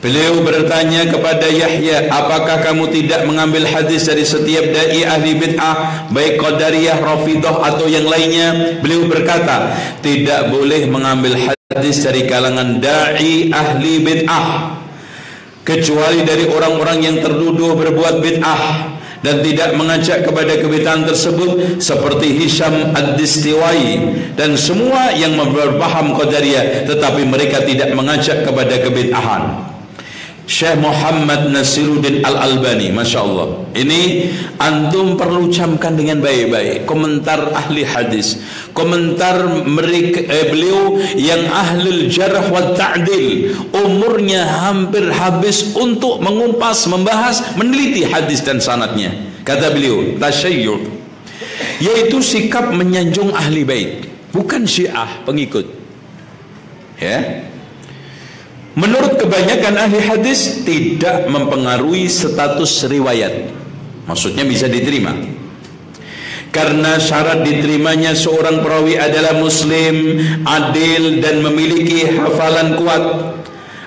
Beliau bertanya kepada Yahya, apakah kamu tidak mengambil hadis dari setiap dai ahli bid'ah, baik Qadariyah, Rafidhah atau yang lainnya? Beliau berkata, tidak boleh mengambil hadis dari kalangan dai ahli bid'ah, kecuali dari orang-orang yang tertuduh berbuat bid'ah dan tidak mengajak kepada kebid'ahan tersebut, seperti Hisham ad-Distiwai dan semua yang berpaham Qadariyah tetapi mereka tidak mengajak kepada kebid'ahan. Syekh Muhammad Nasiruddin Al-Albani, Masya Allah, ini antum perlu camkan dengan baik-baik. Komentar ahli hadis, komentar mereka, beliau yang ahlul jarh wa ta'dil, umurnya hampir habis untuk mengumpas, membahas, meneliti hadis dan sanadnya. Kata beliau, tasyayyu', yaitu sikap menyanjung ahli bait, bukan Syiah pengikut. Ya, menurut kebanyakan ahli hadis tidak mempengaruhi status riwayat. Maksudnya bisa diterima, karena syarat diterimanya seorang perawi adalah muslim, adil dan memiliki hafalan kuat.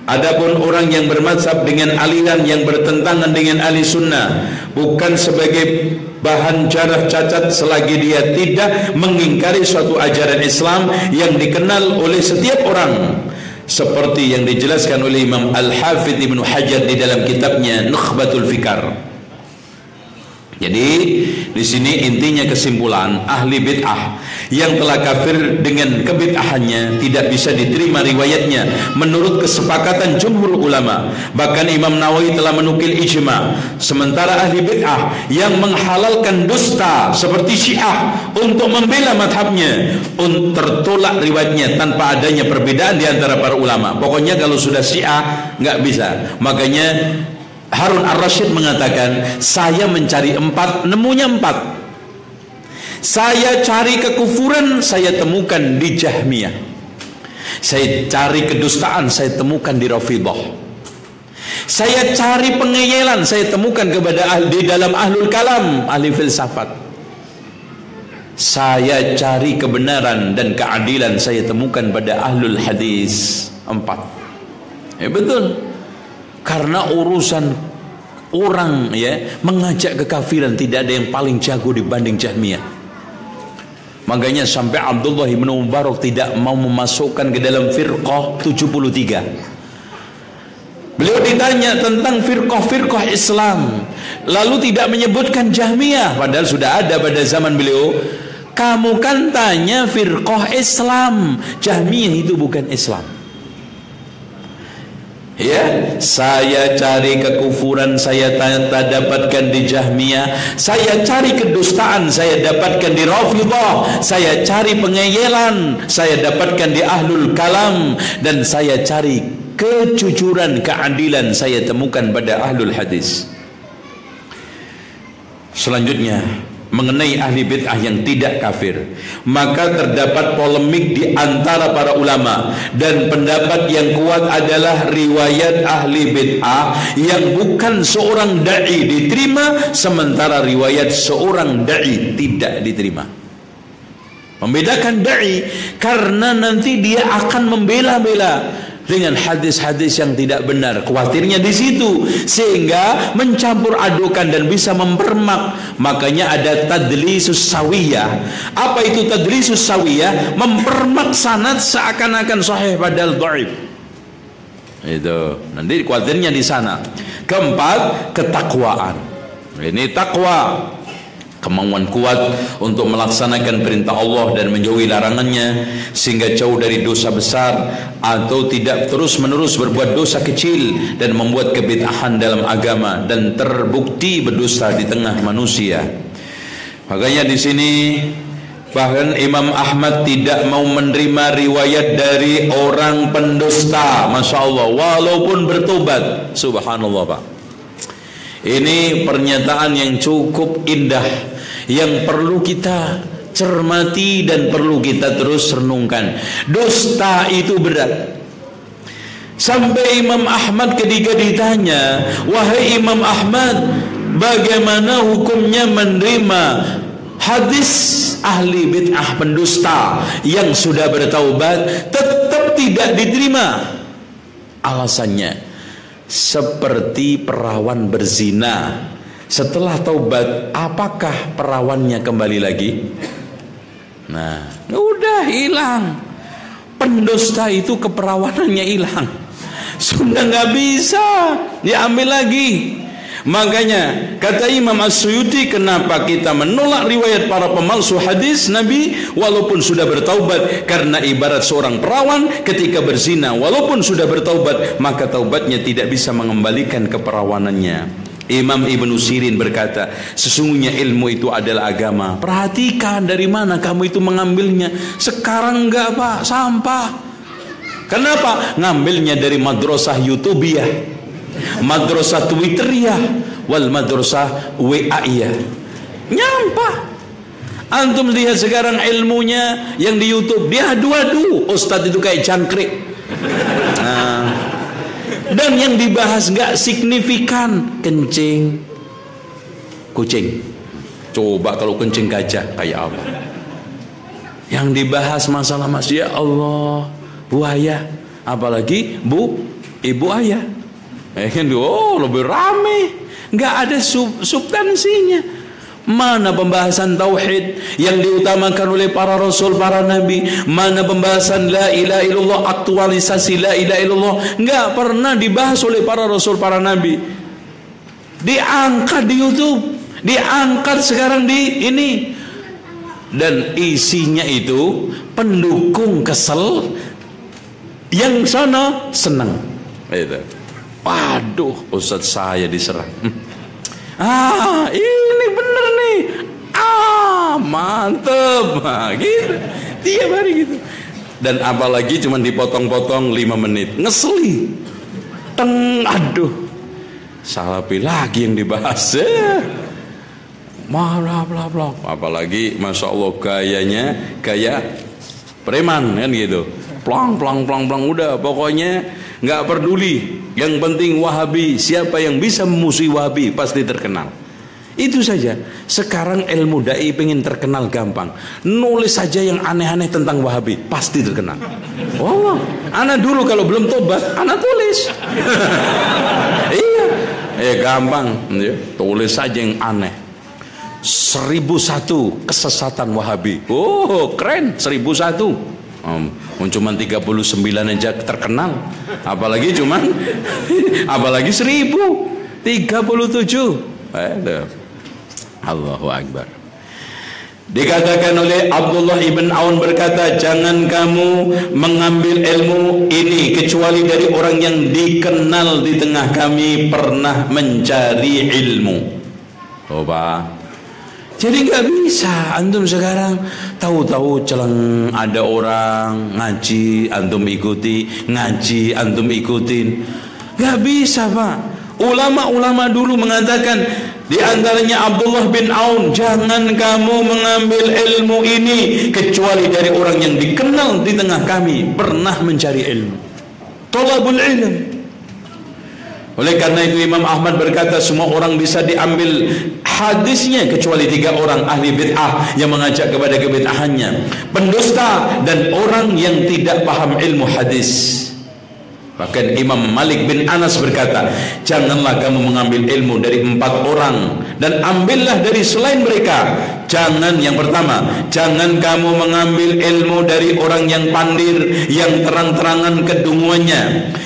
Adapun orang yang bermadzhab dengan aliran yang bertentangan dengan ahli sunnah bukan sebagai bahan jarah cacat selagi dia tidak mengingkari suatu ajaran Islam yang dikenal oleh setiap orang, seperti yang dijelaskan oleh Imam Al-Hafidh Ibnu Hajar di dalam kitabnya Nukhbatul Fikar. Jadi di sini intinya kesimpulan, ahli bid'ah yang telah kafir dengan kebid'ahannya tidak bisa diterima riwayatnya menurut kesepakatan jumhur ulama. Bahkan Imam Nawawi telah menukil ijma. Sementara ahli bid'ah yang menghalalkan dusta seperti Syiah untuk membela madhabnya, tertolak riwayatnya tanpa adanya perbedaan di antara para ulama. Pokoknya kalau sudah Syiah nggak bisa. Makanya Harun Ar-Rasyid mengatakan, saya mencari 4, nemunya 4. Saya cari kekufuran, saya temukan di Jahmiyah. Saya cari kedustaan, saya temukan di Rafidhah. Saya cari pengeyelan, saya temukan di dalam ahlul kalam, ahli filsafat. Saya cari kebenaran dan keadilan, saya temukan pada ahlul hadis. 4. Betul. Karena urusan orang mengajak kekafiran tidak ada yang paling jago dibanding Jahmiyah. Makanya sampai Abdullah bin Mubarak tidak mau memasukkan ke dalam firqah 73. Beliau ditanya tentang firqah Islam, lalu tidak menyebutkan Jahmiyah, padahal sudah ada pada zaman beliau. Kamu kan tanya firqah Islam, Jahmiyah itu bukan Islam. Saya cari kekufuran, saya dapatkan di Jahmiyah. Saya cari kedustaan, saya dapatkan di Rafidhah. Saya cari pengeyelan, saya dapatkan di ahlul kalam. Dan saya cari kejujuran, keadilan, saya temukan pada ahlul hadis. Selanjutnya, mengenai ahli bid'ah yang tidak kafir, maka terdapat polemik di antara para ulama, dan pendapat yang kuat adalah riwayat ahli bid'ah yang bukan seorang da'i diterima, sementara riwayat seorang da'i tidak diterima. Membedakan da'i karena nanti dia akan membela-bela dengan hadis-hadis yang tidak benar, khawatirnya di situ, sehingga mencampur adukan dan bisa mempermak. Makanya ada tadlisus sawiyah. Apa itu tadlisus sawiyah? Mempermak sanad seakan-akan sahih padahal dhaif. Itu nanti khawatirnya di sana. Keempat, ketakwaan. Ini takwa, kemauan kuat untuk melaksanakan perintah Allah dan menjauhi larangannya, sehingga jauh dari dosa besar atau tidak terus-menerus berbuat dosa kecil dan membuat kebid'ahan dalam agama dan terbukti berdusta di tengah manusia. Makanya di sini bahkan Imam Ahmad tidak mau menerima riwayat dari orang pendusta, Masya Allah, walaupun bertobat. Subhanallah, Pak. Ini pernyataan yang cukup indah, yang perlu kita cermati dan perlu kita terus renungkan. Dusta itu berat. Sampai Imam Ahmad ketika ditanya, wahai Imam Ahmad, bagaimana hukumnya menerima hadis ahli bid'ah pendusta yang sudah bertaubat tetap tidak diterima? Alasannya, seperti perawan berzina, setelah taubat apakah perawannya kembali lagi? Nah, udah hilang. Pendusta itu keperawanannya hilang, sudah nggak bisa diambil lagi. Makanya kata Imam As-Suyuti, kenapa kita menolak riwayat para pemalsu hadis Nabi walaupun sudah bertaubat? Karena ibarat seorang perawan ketika berzina, walaupun sudah bertaubat, maka taubatnya tidak bisa mengembalikan keperawanannya. Imam Ibnu Sirin berkata, sesungguhnya ilmu itu adalah agama. Perhatikan dari mana kamu itu mengambilnya. Sekarang enggak, Pak, sampah. Kenapa? Ngambilnya dari madrasah YouTubeiyah, madrasah Twitteriyah, wal madrasah WA-iyah. Nyampah. Antum lihat sekarang ilmunya yang di YouTube, dia adu-adu. Ustadz itu kayak jangkrik. Dan yang dibahas nggak signifikan. Kencing kucing, coba kalau kencing gajah kayak apa? Yang dibahas masalah masya Allah buaya, apalagi ibu ayah. Oh, lebih rame, nggak ada substansinya. Mana pembahasan tauhid yang diutamakan oleh para rasul, para nabi? Mana pembahasan la ilaha illallah, aktualisasi la ilaha illallah? Enggak pernah dibahas oleh para rasul, para nabi. Diangkat di YouTube, diangkat sekarang di ini, dan isinya itu pendukung kesel, yang sana senang. Itu. Waduh, Ustadz saya diserang. Ini bener nih, mantep, gitu, tiap hari gitu. Dan apalagi cuma dipotong-potong 5 menit, ngeseli, aduh, salah pilih lagi yang dibahas, apalagi masya Allah gayanya gaya preman kan gitu, plang, udah pokoknya nggak peduli. Yang penting Wahabi, siapa yang bisa memusuhi Wahabi pasti terkenal. Itu saja. Sekarang ilmu dai pengen terkenal gampang. Nulis saja yang aneh-aneh tentang Wahabi pasti terkenal. Oh, ana dulu kalau belum tobat, ana tulis. Iya, gampang. Tulis saja yang aneh. 1001 kesesatan Wahabi. Oh, keren. 1001. Cuman 39 aja terkenal. Apalagi 1037. Allahu Akbar. Dikatakan oleh Abdullah ibn Aun berkata, jangan kamu mengambil ilmu ini kecuali dari orang yang dikenal di tengah kami pernah mencari ilmu. Coba. Jadi nggak bisa antum sekarang tahu-tahu celeng ada orang ngaji antum ikuti, ngaji antum ikutin. Nggak bisa, Pak. Ulama-ulama dulu mengatakan, di antaranya Abdullah bin Aun, jangan kamu mengambil ilmu ini kecuali dari orang yang dikenal di tengah kami pernah mencari ilmu. Thalabul ilm. Oleh karena itu Imam Ahmad berkata semua orang bisa diambil hadisnya kecuali 3 orang, ahli bid'ah yang mengajak kepada kebid'ahannya, pendusta, dan orang yang tidak paham ilmu hadis. Bahkan Imam Malik bin Anas berkata, janganlah kamu mengambil ilmu dari 4 orang dan ambillah dari selain mereka. Jangan, yang pertama, jangan kamu mengambil ilmu dari orang yang pandir, yang terang-terangan kedunguannya.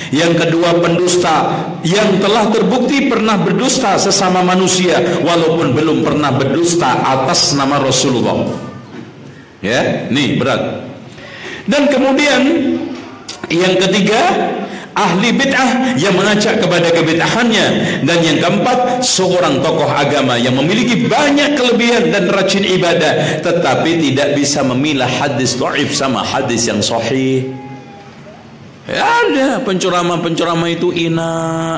Yang kedua, pendusta yang telah terbukti pernah berdusta sesama manusia walaupun belum pernah berdusta atas nama Rasulullah. Ya, nih berat. Dan kemudian yang ketiga, ahli bid'ah yang mengajak kepada kebid'ahannya. Dan yang keempat, seorang tokoh agama yang memiliki banyak kelebihan dan rajin ibadah tetapi tidak bisa memilah hadis dhaif sama hadis yang sahih. Ya, ada penceramah itu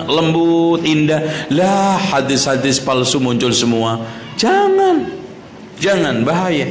lembut, indah. Lah, hadis-hadis palsu muncul semua. Jangan, bahaya.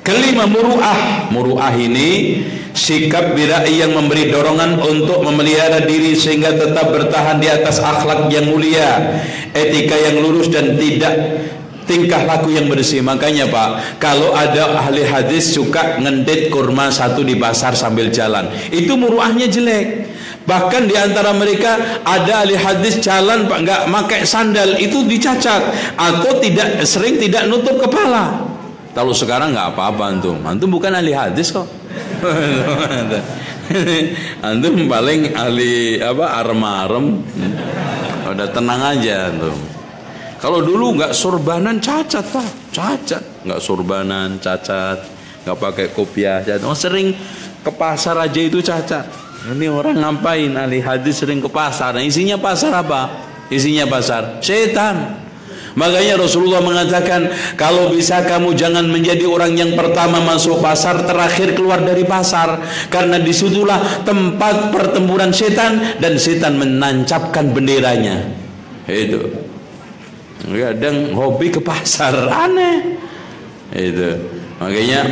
Kelima, muru'ah. Muru'ah ini sikap bid'ah yang memberi dorongan untuk memelihara diri sehingga tetap bertahan di atas akhlak yang mulia, etika yang lurus, dan tidak tingkah laku yang bersih. Makanya Pak, kalau ada ahli hadis suka ngendet kurma satu di pasar sambil jalan, itu muruahnya jelek. Bahkan di antara mereka ada ahli hadis jalan Pak nggak pakai sandal, itu dicacat, atau sering tidak nutup kepala. Kalau sekarang nggak apa-apa antum bukan ahli hadis kok. Antum paling ahli arem-arem. Udah tenang aja antum. Kalau dulu nggak sorbanan cacat Pak, nggak sorbanan cacat, nggak pakai kopiah cacat. Sering ke pasar aja itu cacat. Ini orang ngapain? Ahli hadis sering ke pasar. Nah, isinya pasar apa? Isinya pasar setan. Makanya Rasulullah mengatakan, kalau bisa kamu jangan menjadi orang yang pertama masuk pasar, terakhir keluar dari pasar, karena disitulah tempat pertempuran setan dan setan menancapkan benderanya. Itu. Kadang hobi ke pasar, aneh. Itu. Makanya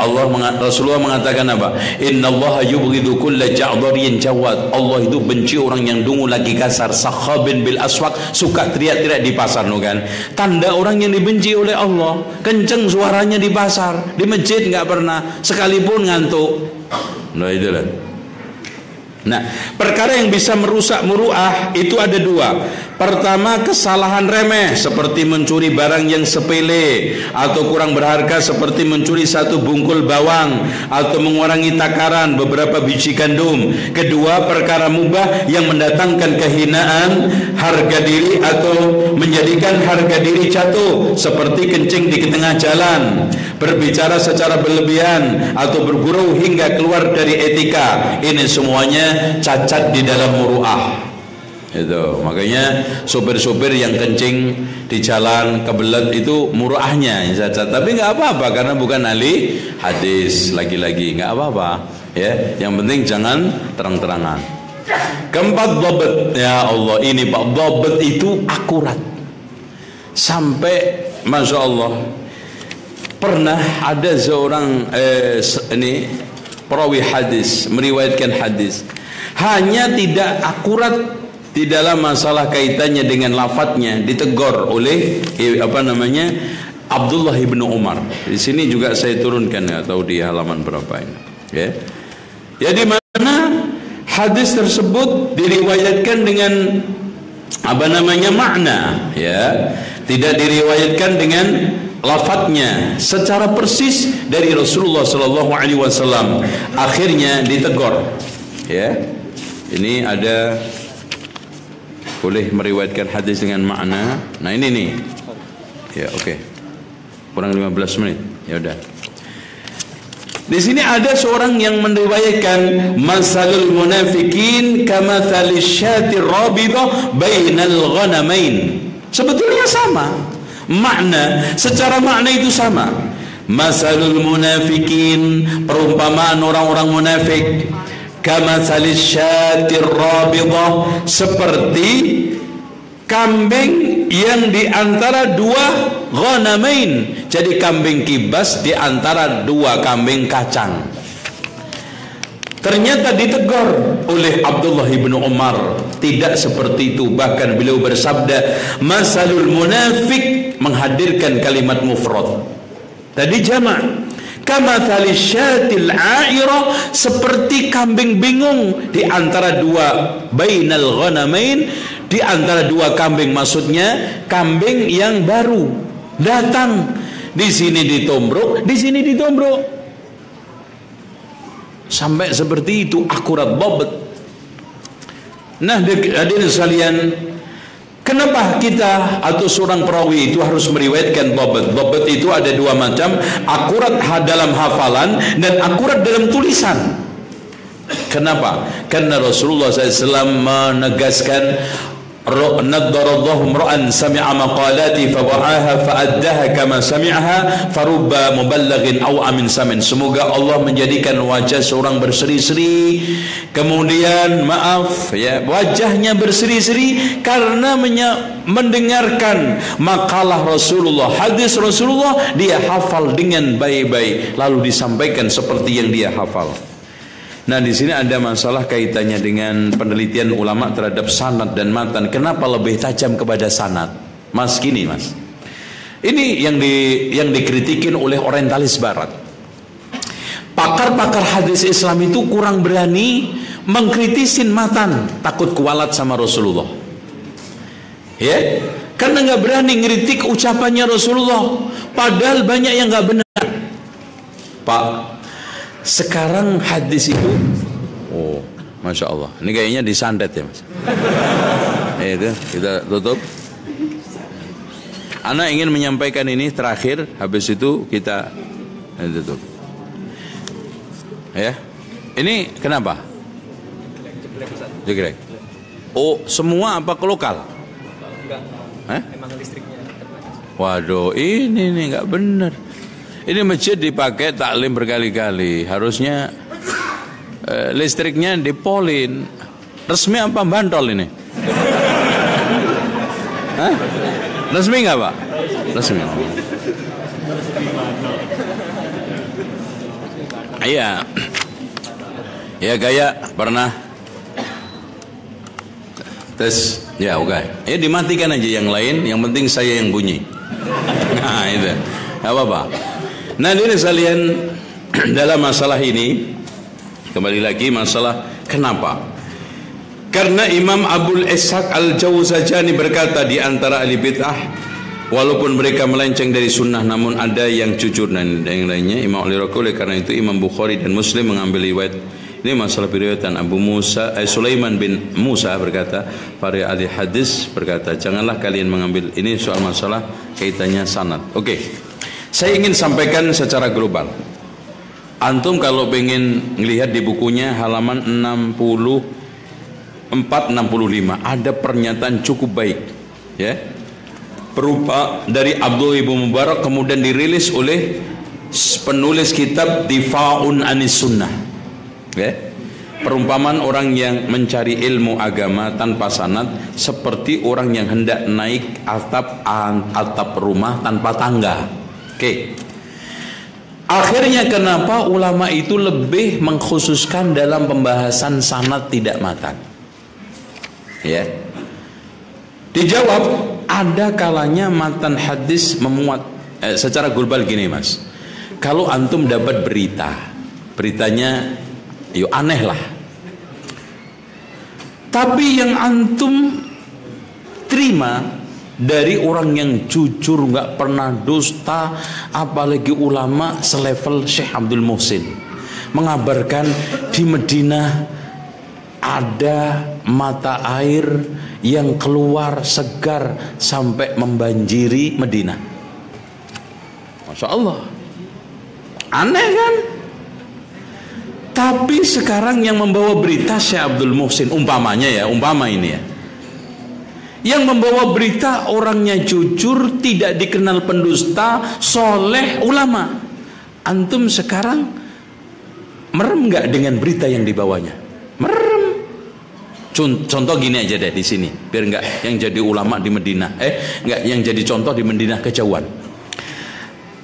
Rasulullah mengatakan apa? Innallaha yubghidu kulla ja'dhariyyin jawad. Allah itu benci orang yang dungu lagi kasar, sakhabin bil aswaq, suka teriak-teriak di pasar kan. Tanda orang yang dibenci oleh Allah, kenceng suaranya di pasar, di masjid nggak pernah, sekalipun ngantuk. Nah itulah. Nah, perkara yang bisa merusak muru'ah itu ada 2. Pertama, kesalahan remeh seperti mencuri barang yang sepele, atau kurang berharga seperti mencuri 1 bungkul bawang, atau mengurangi takaran beberapa biji gandum. Kedua, perkara mubah yang mendatangkan kehinaan harga diri atau menjadikan harga diri jatuh, seperti kencing di tengah jalan, berbicara secara berlebihan, atau bergurau hingga keluar dari etika. Ini semuanya cacat di dalam muru'ah. Itu makanya sopir-sopir yang kencing di jalan kebelet itu muru'ahnya yang cacat. Tapi nggak apa-apa karena bukan ahli hadis. Lagi-lagi nggak apa-apa ya. Yang penting jangan terang-terangan. Keempat, dhabt. Ya Allah, ini Pak, dhabt itu akurat. Sampai Masya Allah, pernah ada seorang perawi hadis meriwayatkan hadis, hanya tidak akurat di dalam masalah kaitannya dengan lafadznya, ditegur oleh Abdullah ibn Umar. Di sini juga saya turunkan, atau di halaman berapa ini, ya. Ya, di mana hadis tersebut diriwayatkan dengan makna, ya, tidak diriwayatkan dengan lafadznya secara persis dari Rasulullah Sallallahu Alaihi Wasallam. Akhirnya ditegur, ya. Ini ada boleh meriwayatkan hadis dengan makna. Nah ini nih, ya, oke. Kurang 15 menit, ya udah. Di sini ada seorang yang meriwayatkan masalul munafikin kamathalis syatir rabidah bainal ghanamain. Sebetulnya sama makna, secara makna itu sama. Masalul munafikin, perumpamaan orang-orang munafik, kamathalis syatir rabidah, seperti kambing yang di antara dua ghanamain. Jadi kambing kibas di antara dua kambing kacang. Ternyata ditegur oleh Abdullah ibn Umar, tidak seperti itu. Bahkan beliau bersabda, masalul munafik, menghadirkan kalimat mufrad. Tadi jamak. Kamathali syatil a'ira, seperti kambing bingung di antara dua bainal ghanamain, di antara dua kambing, maksudnya kambing yang baru datang. Di sini ditombrok, di sini ditombrok. Sampai seperti itu, akurat babet. Nah, hadirin sekalian, kenapa kita atau seorang perawi itu harus meriwayatkan babet? Babet itu ada dua macam, akurat dalam hafalan dan akurat dalam tulisan. Kenapa? Karena Rasulullah SAW menegaskan, naddarallahu imra'an sami'a maqalati fawa'aha fa'addaha kama sami'aha farubba muballaghin aw amin samin. Semoga Allah menjadikan wajah seorang berseri-seri, kemudian wajahnya berseri-seri karena mendengarkan makalah Rasulullah, hadis Rasulullah, dia hafal dengan baik-baik lalu disampaikan seperti yang dia hafal. Nah, di sini ada masalah kaitannya dengan penelitian ulama terhadap sanad dan matan. Kenapa lebih tajam kepada sanad? Mas, gini Mas, ini yang dikritikin oleh orientalis barat. Pakar-pakar hadis Islam itu kurang berani mengkritisin matan, takut kualat sama Rasulullah, ya, karena nggak berani ngeritik ucapannya Rasulullah. Padahal banyak yang nggak benar, Pak. Sekarang hadis itu, oh, masya Allah, ini kayaknya disandet ya Mas. Itu kita tutup. Ana ingin menyampaikan ini terakhir, habis itu kita tutup. Ya, ini kenapa? Jegrek. Oh, semua apa ke lokal? Enggak. Emang listriknya. Waduh, ini nih nggak benar. Ini masjid dipakai taklim berkali-kali. Harusnya listriknya dipolin. Resmi apa bantol ini? Hah? Resmi nggak Pak? Resmi. Iya. Ya kayak pernah tes. Ya oke. Ya dimatikan aja yang lain. Yang penting saya yang bunyi. Nah itu. Gak apa-apa. Nah ini sekalian, dalam masalah ini kembali lagi masalah kenapa? Karena Imam Abul Ishaq Al-Jawzajani berkata, di antara ahli bid'ah, walaupun mereka melenceng dari sunnah, namun ada yang jujur dan yang lainnya. Imam Al-Iraqi, oleh karena itu Imam Bukhari dan Muslim mengambil riwayat ini. Masalah riwayatan Abu Musa Sulaiman bin Musa berkata, para ahli hadis berkata, janganlah kalian mengambil ini soal masalah kaitannya sanad. Oke. Saya ingin sampaikan secara global. Antum kalau pengen melihat di bukunya halaman 64-65 ada pernyataan cukup baik, ya, berupa dari Abdullah ibn Mubarak, kemudian dirilis oleh penulis kitab Difa'un Anis Sunnah, ya. Perumpamaan orang yang mencari ilmu agama tanpa sanad seperti orang yang hendak naik atap rumah tanpa tangga. Oke. Akhirnya kenapa ulama itu lebih mengkhususkan dalam pembahasan sanad tidak matan? Ya. Dijawab, ada kalanya matan hadis memuat secara global gini Mas. Kalau antum dapat beritanya yuk aneh lah. Tapi yang antum terima dari orang yang jujur, nggak pernah dusta, apalagi ulama selevel Syekh Abdul Muhsin, mengabarkan di Madinah ada mata air yang keluar segar sampai membanjiri Madinah. Masya Allah, aneh kan? Tapi sekarang yang membawa berita Syekh Abdul Muhsin, umpamanya ya, umpama ini ya, yang membawa berita orangnya jujur, tidak dikenal pendusta, soleh, ulama. Antum sekarang merem nggak dengan berita yang dibawanya? Merem. Contoh gini aja deh di sini, biar nggak yang jadi ulama di Madinah, nggak yang jadi contoh di Madinah kejauhan.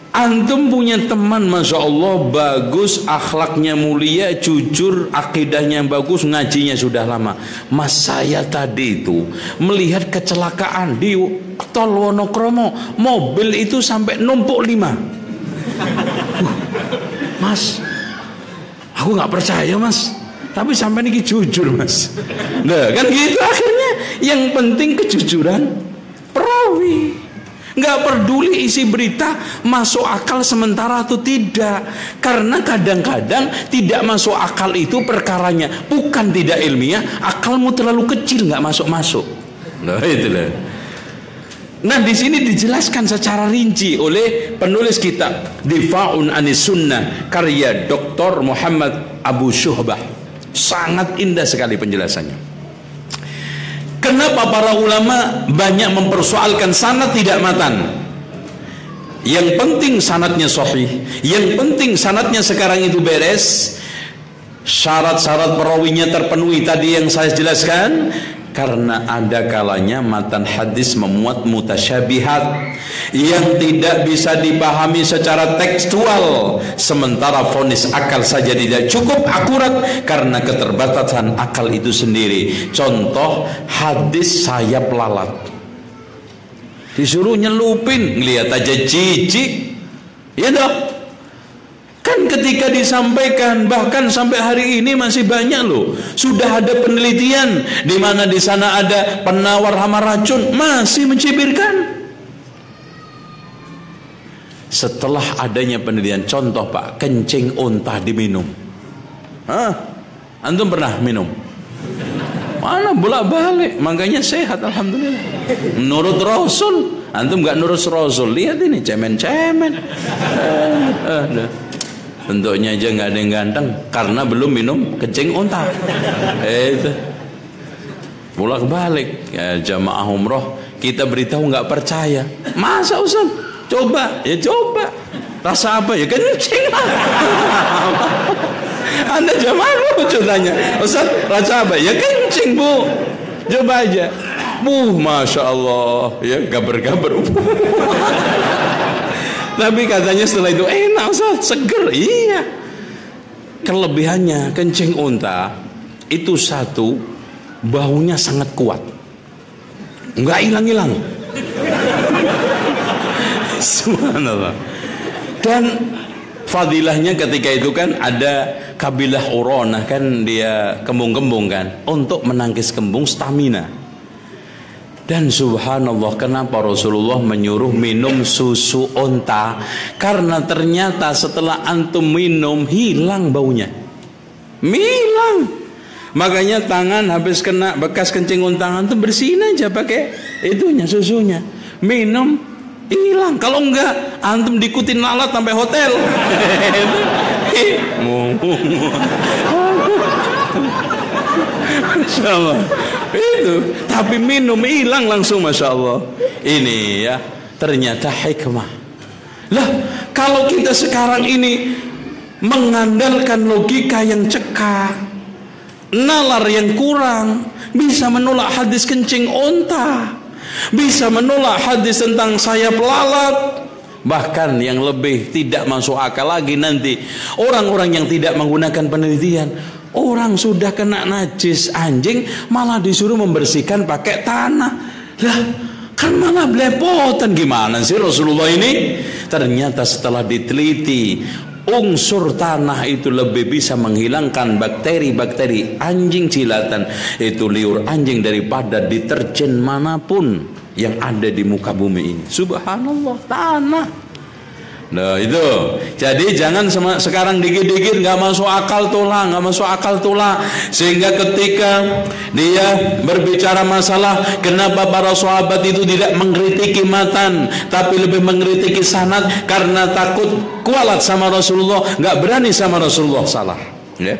Antum punya teman, masya Allah, bagus, akhlaknya mulia, jujur, akidahnya bagus, ngajinya sudah lama. Mas, saya tadi itu melihat kecelakaan di tol Wonokromo, mobil itu sampai numpuk 5. Mas, aku nggak percaya Mas, tapi sampai ini jujur Mas. Nah kan gitu akhirnya. Yang penting kejujuran perawi. Nggak peduli isi berita masuk akal sementara atau tidak, karena kadang-kadang tidak masuk akal itu perkaranya bukan tidak ilmiah, akalmu terlalu kecil nggak masuk-masuk. Nah itulah. Nah di sini dijelaskan secara rinci oleh penulis kitab Difa'un Anis Sunnah karya Dr. Muhammad Abu Syuhbah. Sangat indah sekali penjelasannya. Kenapa para ulama banyak mempersoalkan sanad tidak matan? Yang penting sanadnya sahih, yang penting sanadnya sekarang itu beres, syarat-syarat perawinya terpenuhi tadi yang saya jelaskan. Karena ada kalanya matan hadis memuat mutasyabihat yang tidak bisa dipahami secara tekstual, sementara vonis akal saja tidak cukup akurat karena keterbatasan akal itu sendiri. Contoh hadis sayap lalat, disuruh nyelupin, ngelihat aja jijik, ya dok. Kan ketika disampaikan, bahkan sampai hari ini masih banyak loh. Sudah ada penelitian di mana di sana ada penawar hama racun masih mencibirkan. Setelah adanya penelitian, contoh Pak, kencing unta diminum. Antum pernah minum? Mana bolak-balik, makanya sehat alhamdulillah. Menurut Rasul, antum nggak nurut Rasul. Lihat ini cemen-cemen. Bentuknya aja nggak ada yang ganteng karena belum minum kencing unta. Itu bolak-balik ya, jamaah umroh kita beritahu nggak percaya. Masa Ustaz? Coba, ya coba. Rasa apa ya? Kencing. Anda jamaah lucu tanya, Ustaz rasa apa? Ya kencing Bu. Coba aja. Masya Allah, ya gaber-gaber. Tapi katanya setelah itu enak Ustaz, seger. Iya. Kelebihannya kencing unta itu satu, baunya sangat kuat, nggak hilang-hilang. Subhanallah. Dan fadilahnya ketika itu kan ada kabilah Uronah, kan dia kembung-kembung kan, untuk menangkis kembung stamina. Dan subhanallah, kenapa Rasulullah menyuruh minum susu unta? Karena ternyata setelah antum minum hilang baunya, hilang. Makanya tangan habis kena bekas kencing unta antum bersihin aja pakai itunya, susunya, minum hilang. Kalau enggak antum diikutin lalat sampai hotel. Masya Allah. Itu, tapi minum hilang langsung, masya Allah. Ini ya ternyata hikmah. Lah kalau kita sekarang ini mengandalkan logika yang cekak, nalar yang kurang, bisa menolak hadis kencing unta, bisa menolak hadis tentang sayap lalat, Bahkan yang lebih tidak masuk akal lagi nanti, orang-orang yang tidak menggunakan penelitian, orang sudah kena najis anjing malah disuruh membersihkan pakai tanah. Lah, kan malah belepotan. Gimana sih Rasulullah ini? Ternyata setelah diteliti, unsur tanah itu lebih bisa menghilangkan bakteri-bakteri anjing jilatan, itu liur anjing, daripada deterjen manapun yang ada di muka bumi ini. Subhanallah, tanah. Nah itu, jadi jangan sekarang dikit-dikit nggak masuk akal tulang, sehingga ketika dia berbicara masalah kenapa para sahabat itu tidak mengkritiki matan, tapi lebih mengkritiki sanad, karena takut kualat sama Rasulullah, nggak berani sama Rasulullah, salah. Ya,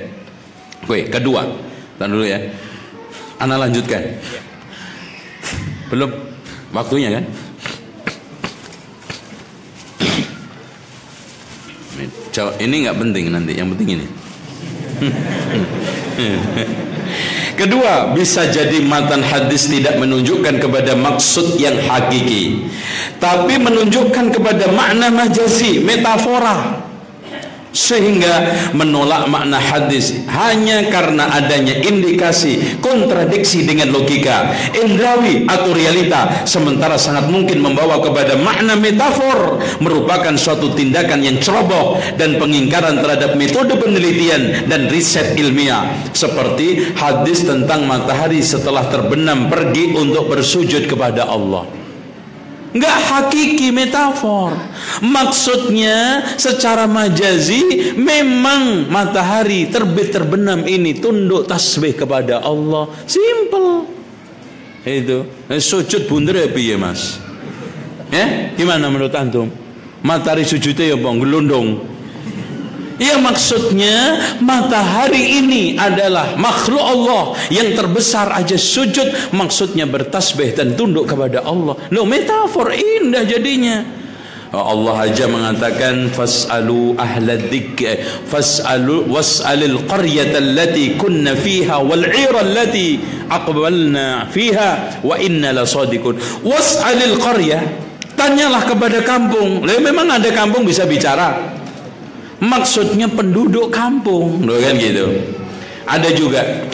oke, kedua, tahan dulu ya, ana lanjutkan. Belum waktunya kan? Ini nggak penting nanti, yang penting ini. Kedua, bisa jadi matan hadis tidak menunjukkan kepada maksud yang hakiki, tapi menunjukkan kepada makna majazi, metafora, sehingga menolak makna hadis hanya karena adanya indikasi kontradiksi dengan logika indrawi atau realita, sementara sangat mungkin membawa kepada makna metafor, merupakan suatu tindakan yang ceroboh dan pengingkaran terhadap metode penelitian dan riset ilmiah, seperti hadis tentang matahari setelah terbenam pergi untuk bersujud kepada Allah. Nggak hakiki, metafor. Maksudnya secara majazi memang matahari terbit terbenam ini tunduk tasbih kepada Allah. Simple. Itu. Sujud bunder ya piye Mas? Ya, gimana menurut antum? Matahari sujudnya ya bang gelundung. Ya, maksudnya matahari ini adalah makhluk Allah yang terbesar aja sujud, maksudnya bertasbih dan tunduk kepada Allah. Loh, metafor indah jadinya. Allah aja mengatakan fas'alu ahla dzikr was'alil qaryata allati kunna fiha wal 'ira allati aqbalna fiha wa inna lasadiqun. Was'alil qaryah, tanyalah kepada kampung. Lah memang ada kampung bisa bicara. Maksudnya penduduk kampung, loh kan gitu. Ada juga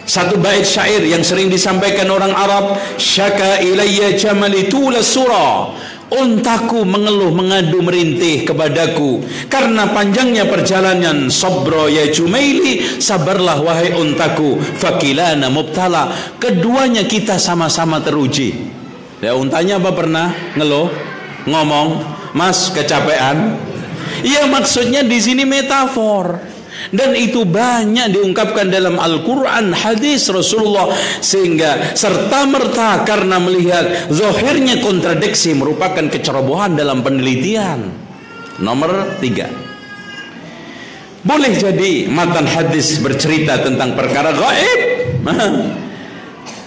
satu bait syair yang sering disampaikan orang Arab, syaka ilayya jamali tula sura, untaku mengeluh mengadu merintih kepadaku karena panjangnya perjalanan. Sabra ya jumaili, sabarlah wahai untaku, fakilana mubtala, keduanya kita sama-sama teruji. Ya, untanya apa pernah ngeluh ngomong, Mas kecapean? Ya, maksudnya di sini metafor, dan itu banyak diungkapkan dalam Al-Quran, hadis Rasulullah, sehingga serta merta karena melihat zahirnya kontradiksi merupakan kecerobohan dalam penelitian. Nomor 3, boleh jadi matan hadis bercerita tentang perkara gaib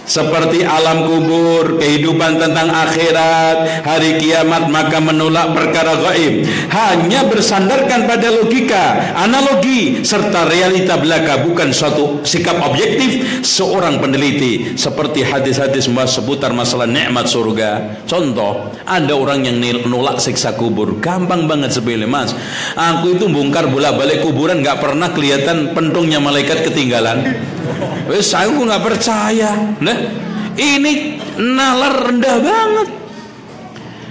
seperti alam kubur, kehidupan tentang akhirat, hari kiamat, maka menolak perkara gaib hanya bersandarkan pada logika, analogi serta realita belaka, bukan suatu sikap objektif seorang peneliti, seperti hadis-hadis membahas seputar masalah nikmat surga. Contoh, ada orang yang menolak siksa kubur, gampang banget sepele, Mas, aku itu bongkar bolak-balik kuburan nggak pernah kelihatan pentungnya malaikat ketinggalan. Wes aku nggak percaya. Nah, ini nalar rendah banget.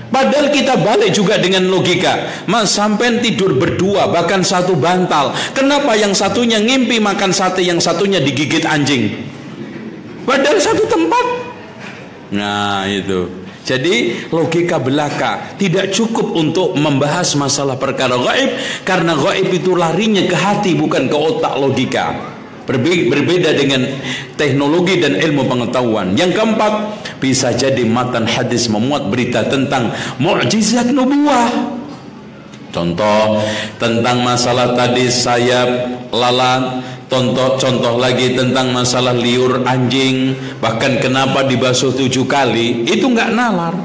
Padahal kita balik juga dengan logika. Mas, sampai tidur berdua bahkan satu bantal, kenapa yang satunya ngimpi makan sate, yang satunya digigit anjing? Padahal satu tempat. Nah itu. Jadi logika belaka tidak cukup untuk membahas masalah perkara gaib, karena gaib itu larinya ke hati bukan ke otak logika. Berbeda dengan teknologi dan ilmu pengetahuan. Yang keempat, bisa jadi matan hadis memuat berita tentang mukjizat nubuwah. Contoh tentang masalah tadi sayap lalat, contoh lagi tentang masalah liur anjing, bahkan kenapa dibasuh 7 kali, itu nggak nalar.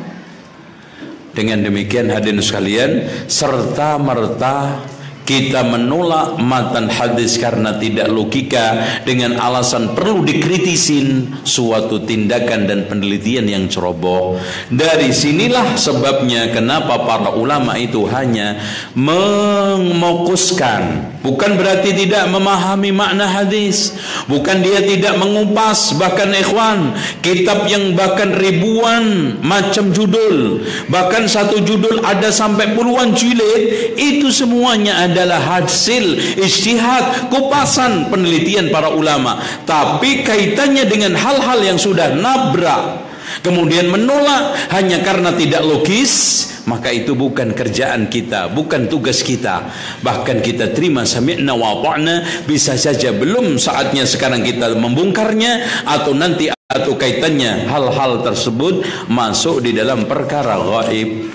Dengan demikian hadirin sekalian, serta merta Kita menolak matan hadis karena tidak logika dengan alasan perlu dikritisin suatu tindakan dan penelitian yang ceroboh. Dari sinilah sebabnya kenapa para ulama itu hanya memokuskan, bukan berarti tidak memahami makna hadis, bukan dia tidak mengupas. Bahkan ikhwan, kitab yang bahkan ribuan macam judul, bahkan satu judul ada sampai puluhan jilid, itu semuanya adalah hasil ijtihad, kupasan penelitian para ulama, tapi kaitannya dengan hal-hal yang sudah nabrak kemudian menolak hanya karena tidak logis, maka itu bukan kerjaan kita, bukan tugas kita. Bahkan kita terima sami'na wa ta'na, bisa saja belum saatnya sekarang kita membongkarnya, atau nanti, atau kaitannya hal-hal tersebut masuk di dalam perkara gaib.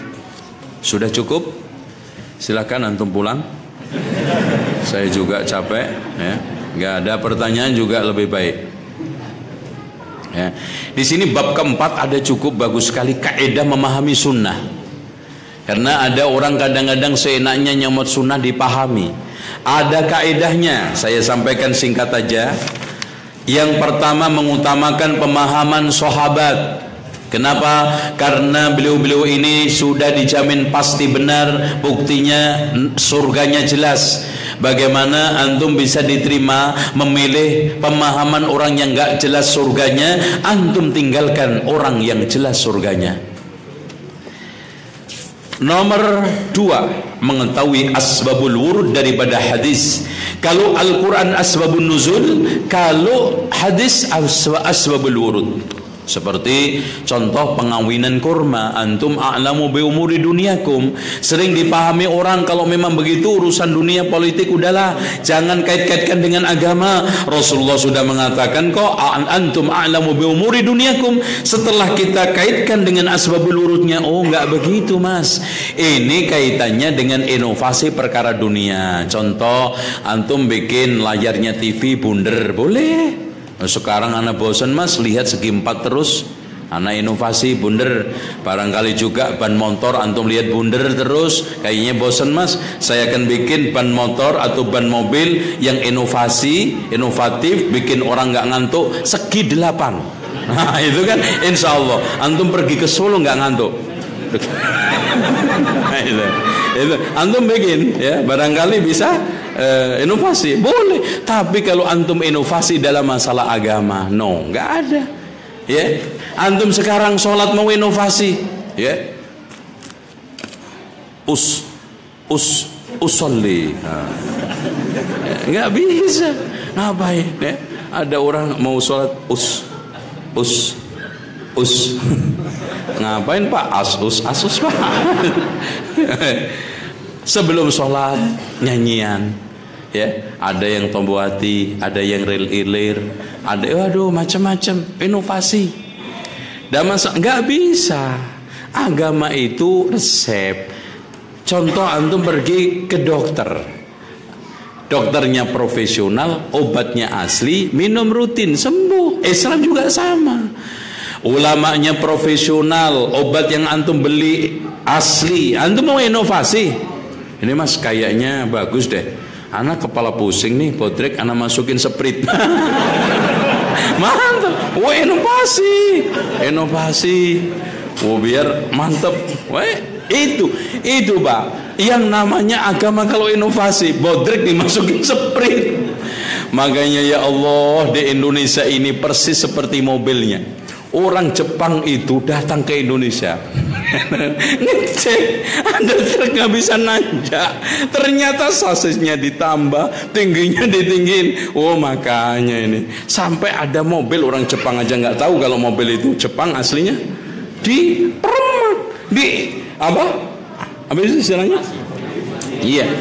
Sudah cukup? Silakan antum pulang. Saya juga capek, ya. Nggak ada pertanyaan juga lebih baik. Ya. Di sini bab keempat ada cukup bagus sekali, kaidah memahami sunnah. Karena ada orang kadang-kadang seenaknya nyomot sunnah dipahami. Ada kaidahnya, saya sampaikan singkat aja. Yang pertama, mengutamakan pemahaman sahabat. Kenapa? Karena beliau-beliau ini sudah dijamin pasti benar, buktinya surganya jelas. Bagaimana antum bisa diterima memilih pemahaman orang yang gak jelas surganya, antum tinggalkan orang yang jelas surganya. Nomor 2, mengetahui asbabul wurud daripada hadis. Kalau Al-Quran asbabun nuzul, kalau hadis asbabul wurud. Seperti contoh pengawinan kurma, antum a'lamu bi umuri dunyakum. Sering dipahami orang kalau memang begitu urusan dunia politik udahlah, jangan kait-kaitkan dengan agama. Rasulullah sudah mengatakan kok antum a'lamu bi umuri dunyakum. Setelah kita kaitkan dengan asbabul wurudnya, oh enggak begitu mas, ini kaitannya dengan inovasi perkara dunia. Contoh antum bikin layarnya TV bunder, boleh. Sekarang anak bosan mas lihat segi 4 terus, anak inovasi bunder. Barangkali juga ban motor antum lihat bunder terus, kayaknya bosan mas, saya akan bikin ban motor atau ban mobil yang inovatif, bikin orang nggak ngantuk, segi 8. Nah itu kan insya Allah antum pergi ke Solo nggak ngantuk. Itu antum bikin, ya barangkali bisa inovasi, boleh. Tapi kalau antum inovasi dalam masalah agama, no, nggak ada. Ya, antum sekarang sholat mau inovasi, ya, usolli, nggak bisa. Ngapain? Ya? Ada orang mau sholat ngapain pak? Asus pak. Sebelum sholat nyanyian, ya, ada yang tomboati, ada yang ril ilir, ada waduh macam-macam inovasi. Dan masa nggak bisa. Agama itu resep. Contoh antum pergi ke dokter, dokternya profesional, obatnya asli, minum rutin sembuh. Islam juga sama. Ulamanya profesional, obat yang antum beli asli, antum mau inovasi. Ini mas kayaknya bagus deh, anak kepala pusing nih, bodrek, anak masukin sprit. Mantap, wah inovasi, wah biar mantap, wah itu pak, yang namanya agama kalau inovasi, bodrek dimasukin sprit. Makanya ya Allah, di Indonesia ini persis seperti mobilnya. Orang Jepang itu datang ke Indonesia, ngecek ada truk nggak bisa nanjak, ternyata sasisnya ditambah, tingginya ditinggiin. Oh makanya ini sampai ada mobil orang Jepang aja nggak tahu kalau mobil itu Jepang aslinya di permak, di apa itu istilahnya? Iya,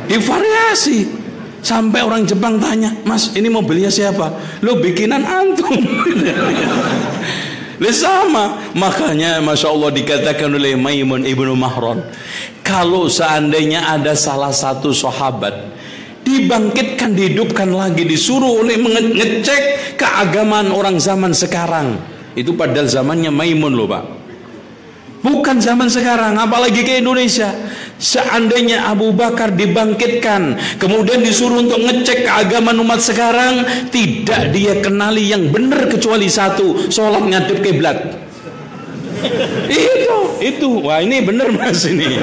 divariasi. Sampai orang Jepang tanya, mas ini mobilnya siapa? Lo bikinan antum. Sama, makanya Masya Allah dikatakan oleh Maimun ibnu Mahran, kalau seandainya ada salah satu sahabat dibangkitkan, dihidupkan lagi, disuruh oleh mengecek keagamaan orang zaman sekarang, itu padahal zamannya Maimun loh pak, bukan zaman sekarang, apalagi ke Indonesia. Seandainya Abu Bakar dibangkitkan, kemudian disuruh untuk ngecek keagamaan umat sekarang, tidak dia kenali yang benar kecuali satu, sholat ngadep kiblat. Itu, wah ini benar mas ini,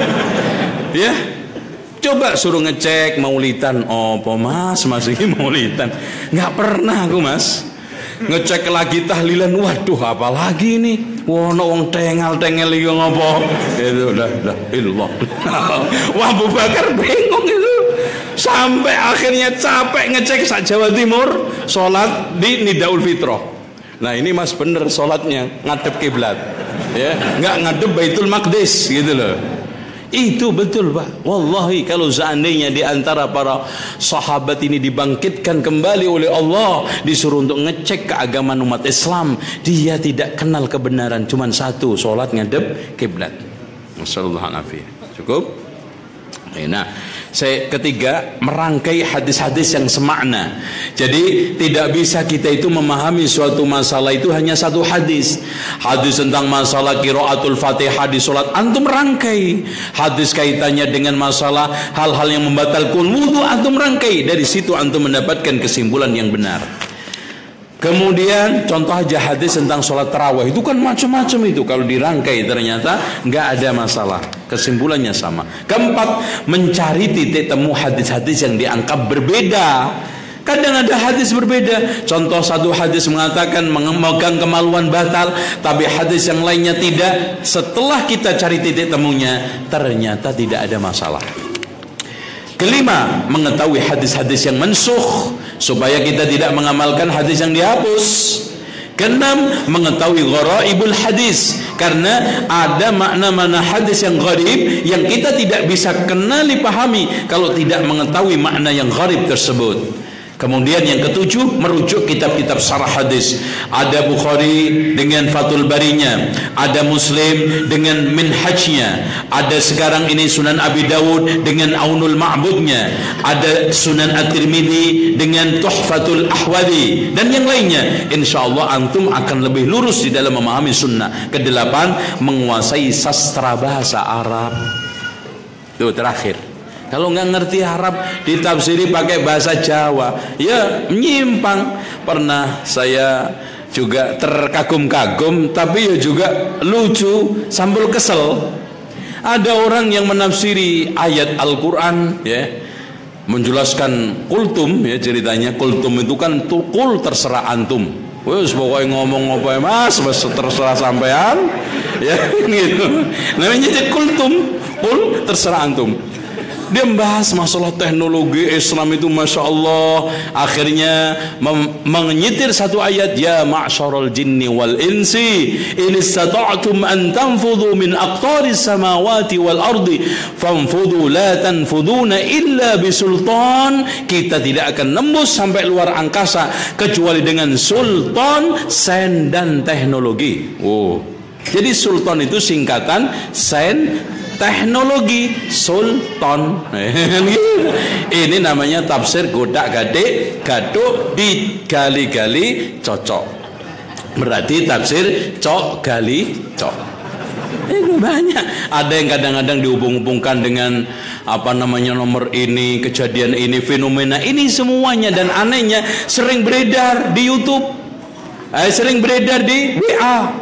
ya. Coba suruh ngecek maulidan, apa mas ini maulidan, nggak pernah aku mas. Ngecek lagi tahlilan, waduh apalagi ini, wono wong tengel iki ngopo, itu dah illallah. Wah Abu Bakar bingung itu, sampai akhirnya capek ngecek sak Jawa Timur sholat di Nidaul Fitrah. Nah ini mas bener sholatnya ngadep kiblat, ya, nggak ngadep Baitul Maqdis gitu loh. Itu betul Pak. Wallahi kalau seandainya di antara para sahabat ini dibangkitkan kembali oleh Allah, disuruh untuk ngecek keagamaan umat Islam, dia tidak kenal kebenaran, cuman satu, sholat ngadep kiblat. Masyaallah. Cukup? Nah, ketiga, merangkai hadis-hadis yang semakna. Jadi tidak bisa kita itu memahami suatu masalah itu hanya satu hadis. Hadis tentang masalah qiraatul Fatihah di salat, antum rangkai. Hadis kaitannya dengan masalah hal-hal yang membatalkan wudu, antum rangkai. Dari situ antum mendapatkan kesimpulan yang benar. Kemudian contoh aja hadis tentang sholat tarawih, itu kan macam-macam itu, kalau dirangkai ternyata nggak ada masalah, kesimpulannya sama. Keempat, mencari titik temu hadis-hadis yang dianggap berbeda. Kadang ada hadis berbeda. Contoh, satu hadis mengatakan memegang kemaluan batal, tapi hadis yang lainnya tidak. Setelah kita cari titik temunya, ternyata tidak ada masalah. Kelima, mengetahui hadis-hadis yang mansukh supaya kita tidak mengamalkan hadis yang dihapus. Keenam, mengetahui gharaibul hadis, karena ada makna-makna hadis yang gharib yang kita tidak bisa kenali pahami kalau tidak mengetahui makna yang gharib tersebut. Kemudian yang ketujuh, merujuk kitab-kitab syarah hadis. Ada Bukhari dengan Fathul Barinya, ada Muslim dengan Minhajnya, ada sekarang ini Sunan Abi Dawud dengan Aunul Ma'budnya, ada Sunan At-Tirmidzi dengan Tuhfatul Ahwadi, dan yang lainnya. Insyaallah antum akan lebih lurus di dalam memahami sunnah. Kedelapan, menguasai sastra bahasa Arab. Itu terakhir. Kalau nggak ngerti Arab, ditafsiri pakai bahasa Jawa, ya menyimpang. Pernah saya juga terkagum-kagum, tapi ya juga lucu sambil kesel. Ada orang yang menafsiri ayat Al-Quran, ya, menjelaskan kultum, ya, ceritanya kultum itu kan tukul terserah antum. Wes pokoknya ngomong apa ya mas, terserah sampean, ya gitu. Namanya kultum, kul terserah antum. Dia membahas masalah teknologi Islam itu, masya Allah. Akhirnya menyitir satu ayat, ya ma'syarul jinni wal insi in istata'tum an tanfudhu min aqtaris samawati wal ardi fanfudhu la tanfuduna illa bisultan. Kita tidak akan nembus sampai luar angkasa kecuali dengan sultan, sains dan teknologi. Jadi sultan itu singkatan sains teknologi, sultan. Ini namanya tafsir godak-gadik, gaduk digali-gali cocok. Berarti tafsir cok gali cok. Itu banyak. Ada yang kadang-kadang dihubung-hubungkan dengan apa namanya nomor ini, kejadian ini, fenomena ini semuanya, dan anehnya sering beredar di YouTube, sering beredar di WA.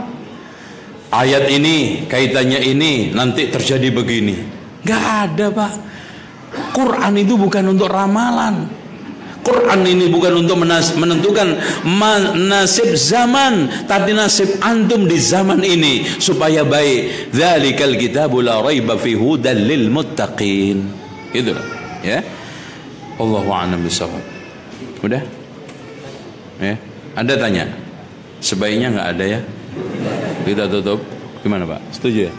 Ayat ini kaitannya ini, nanti terjadi begini. Gak ada Pak. Quran itu bukan untuk ramalan. Quran ini bukan untuk menentukan nasib zaman, tapi nasib antum di zaman ini supaya baik. Dzalikal kitabu la raiba fihi hudal lil muttaqin. Gitu ya. Allahu a'lam bishawab. Udah? Ya. Ada tanya? Sebaiknya nggak ada ya. Kita tutup. Gimana Pak? Setuju ya?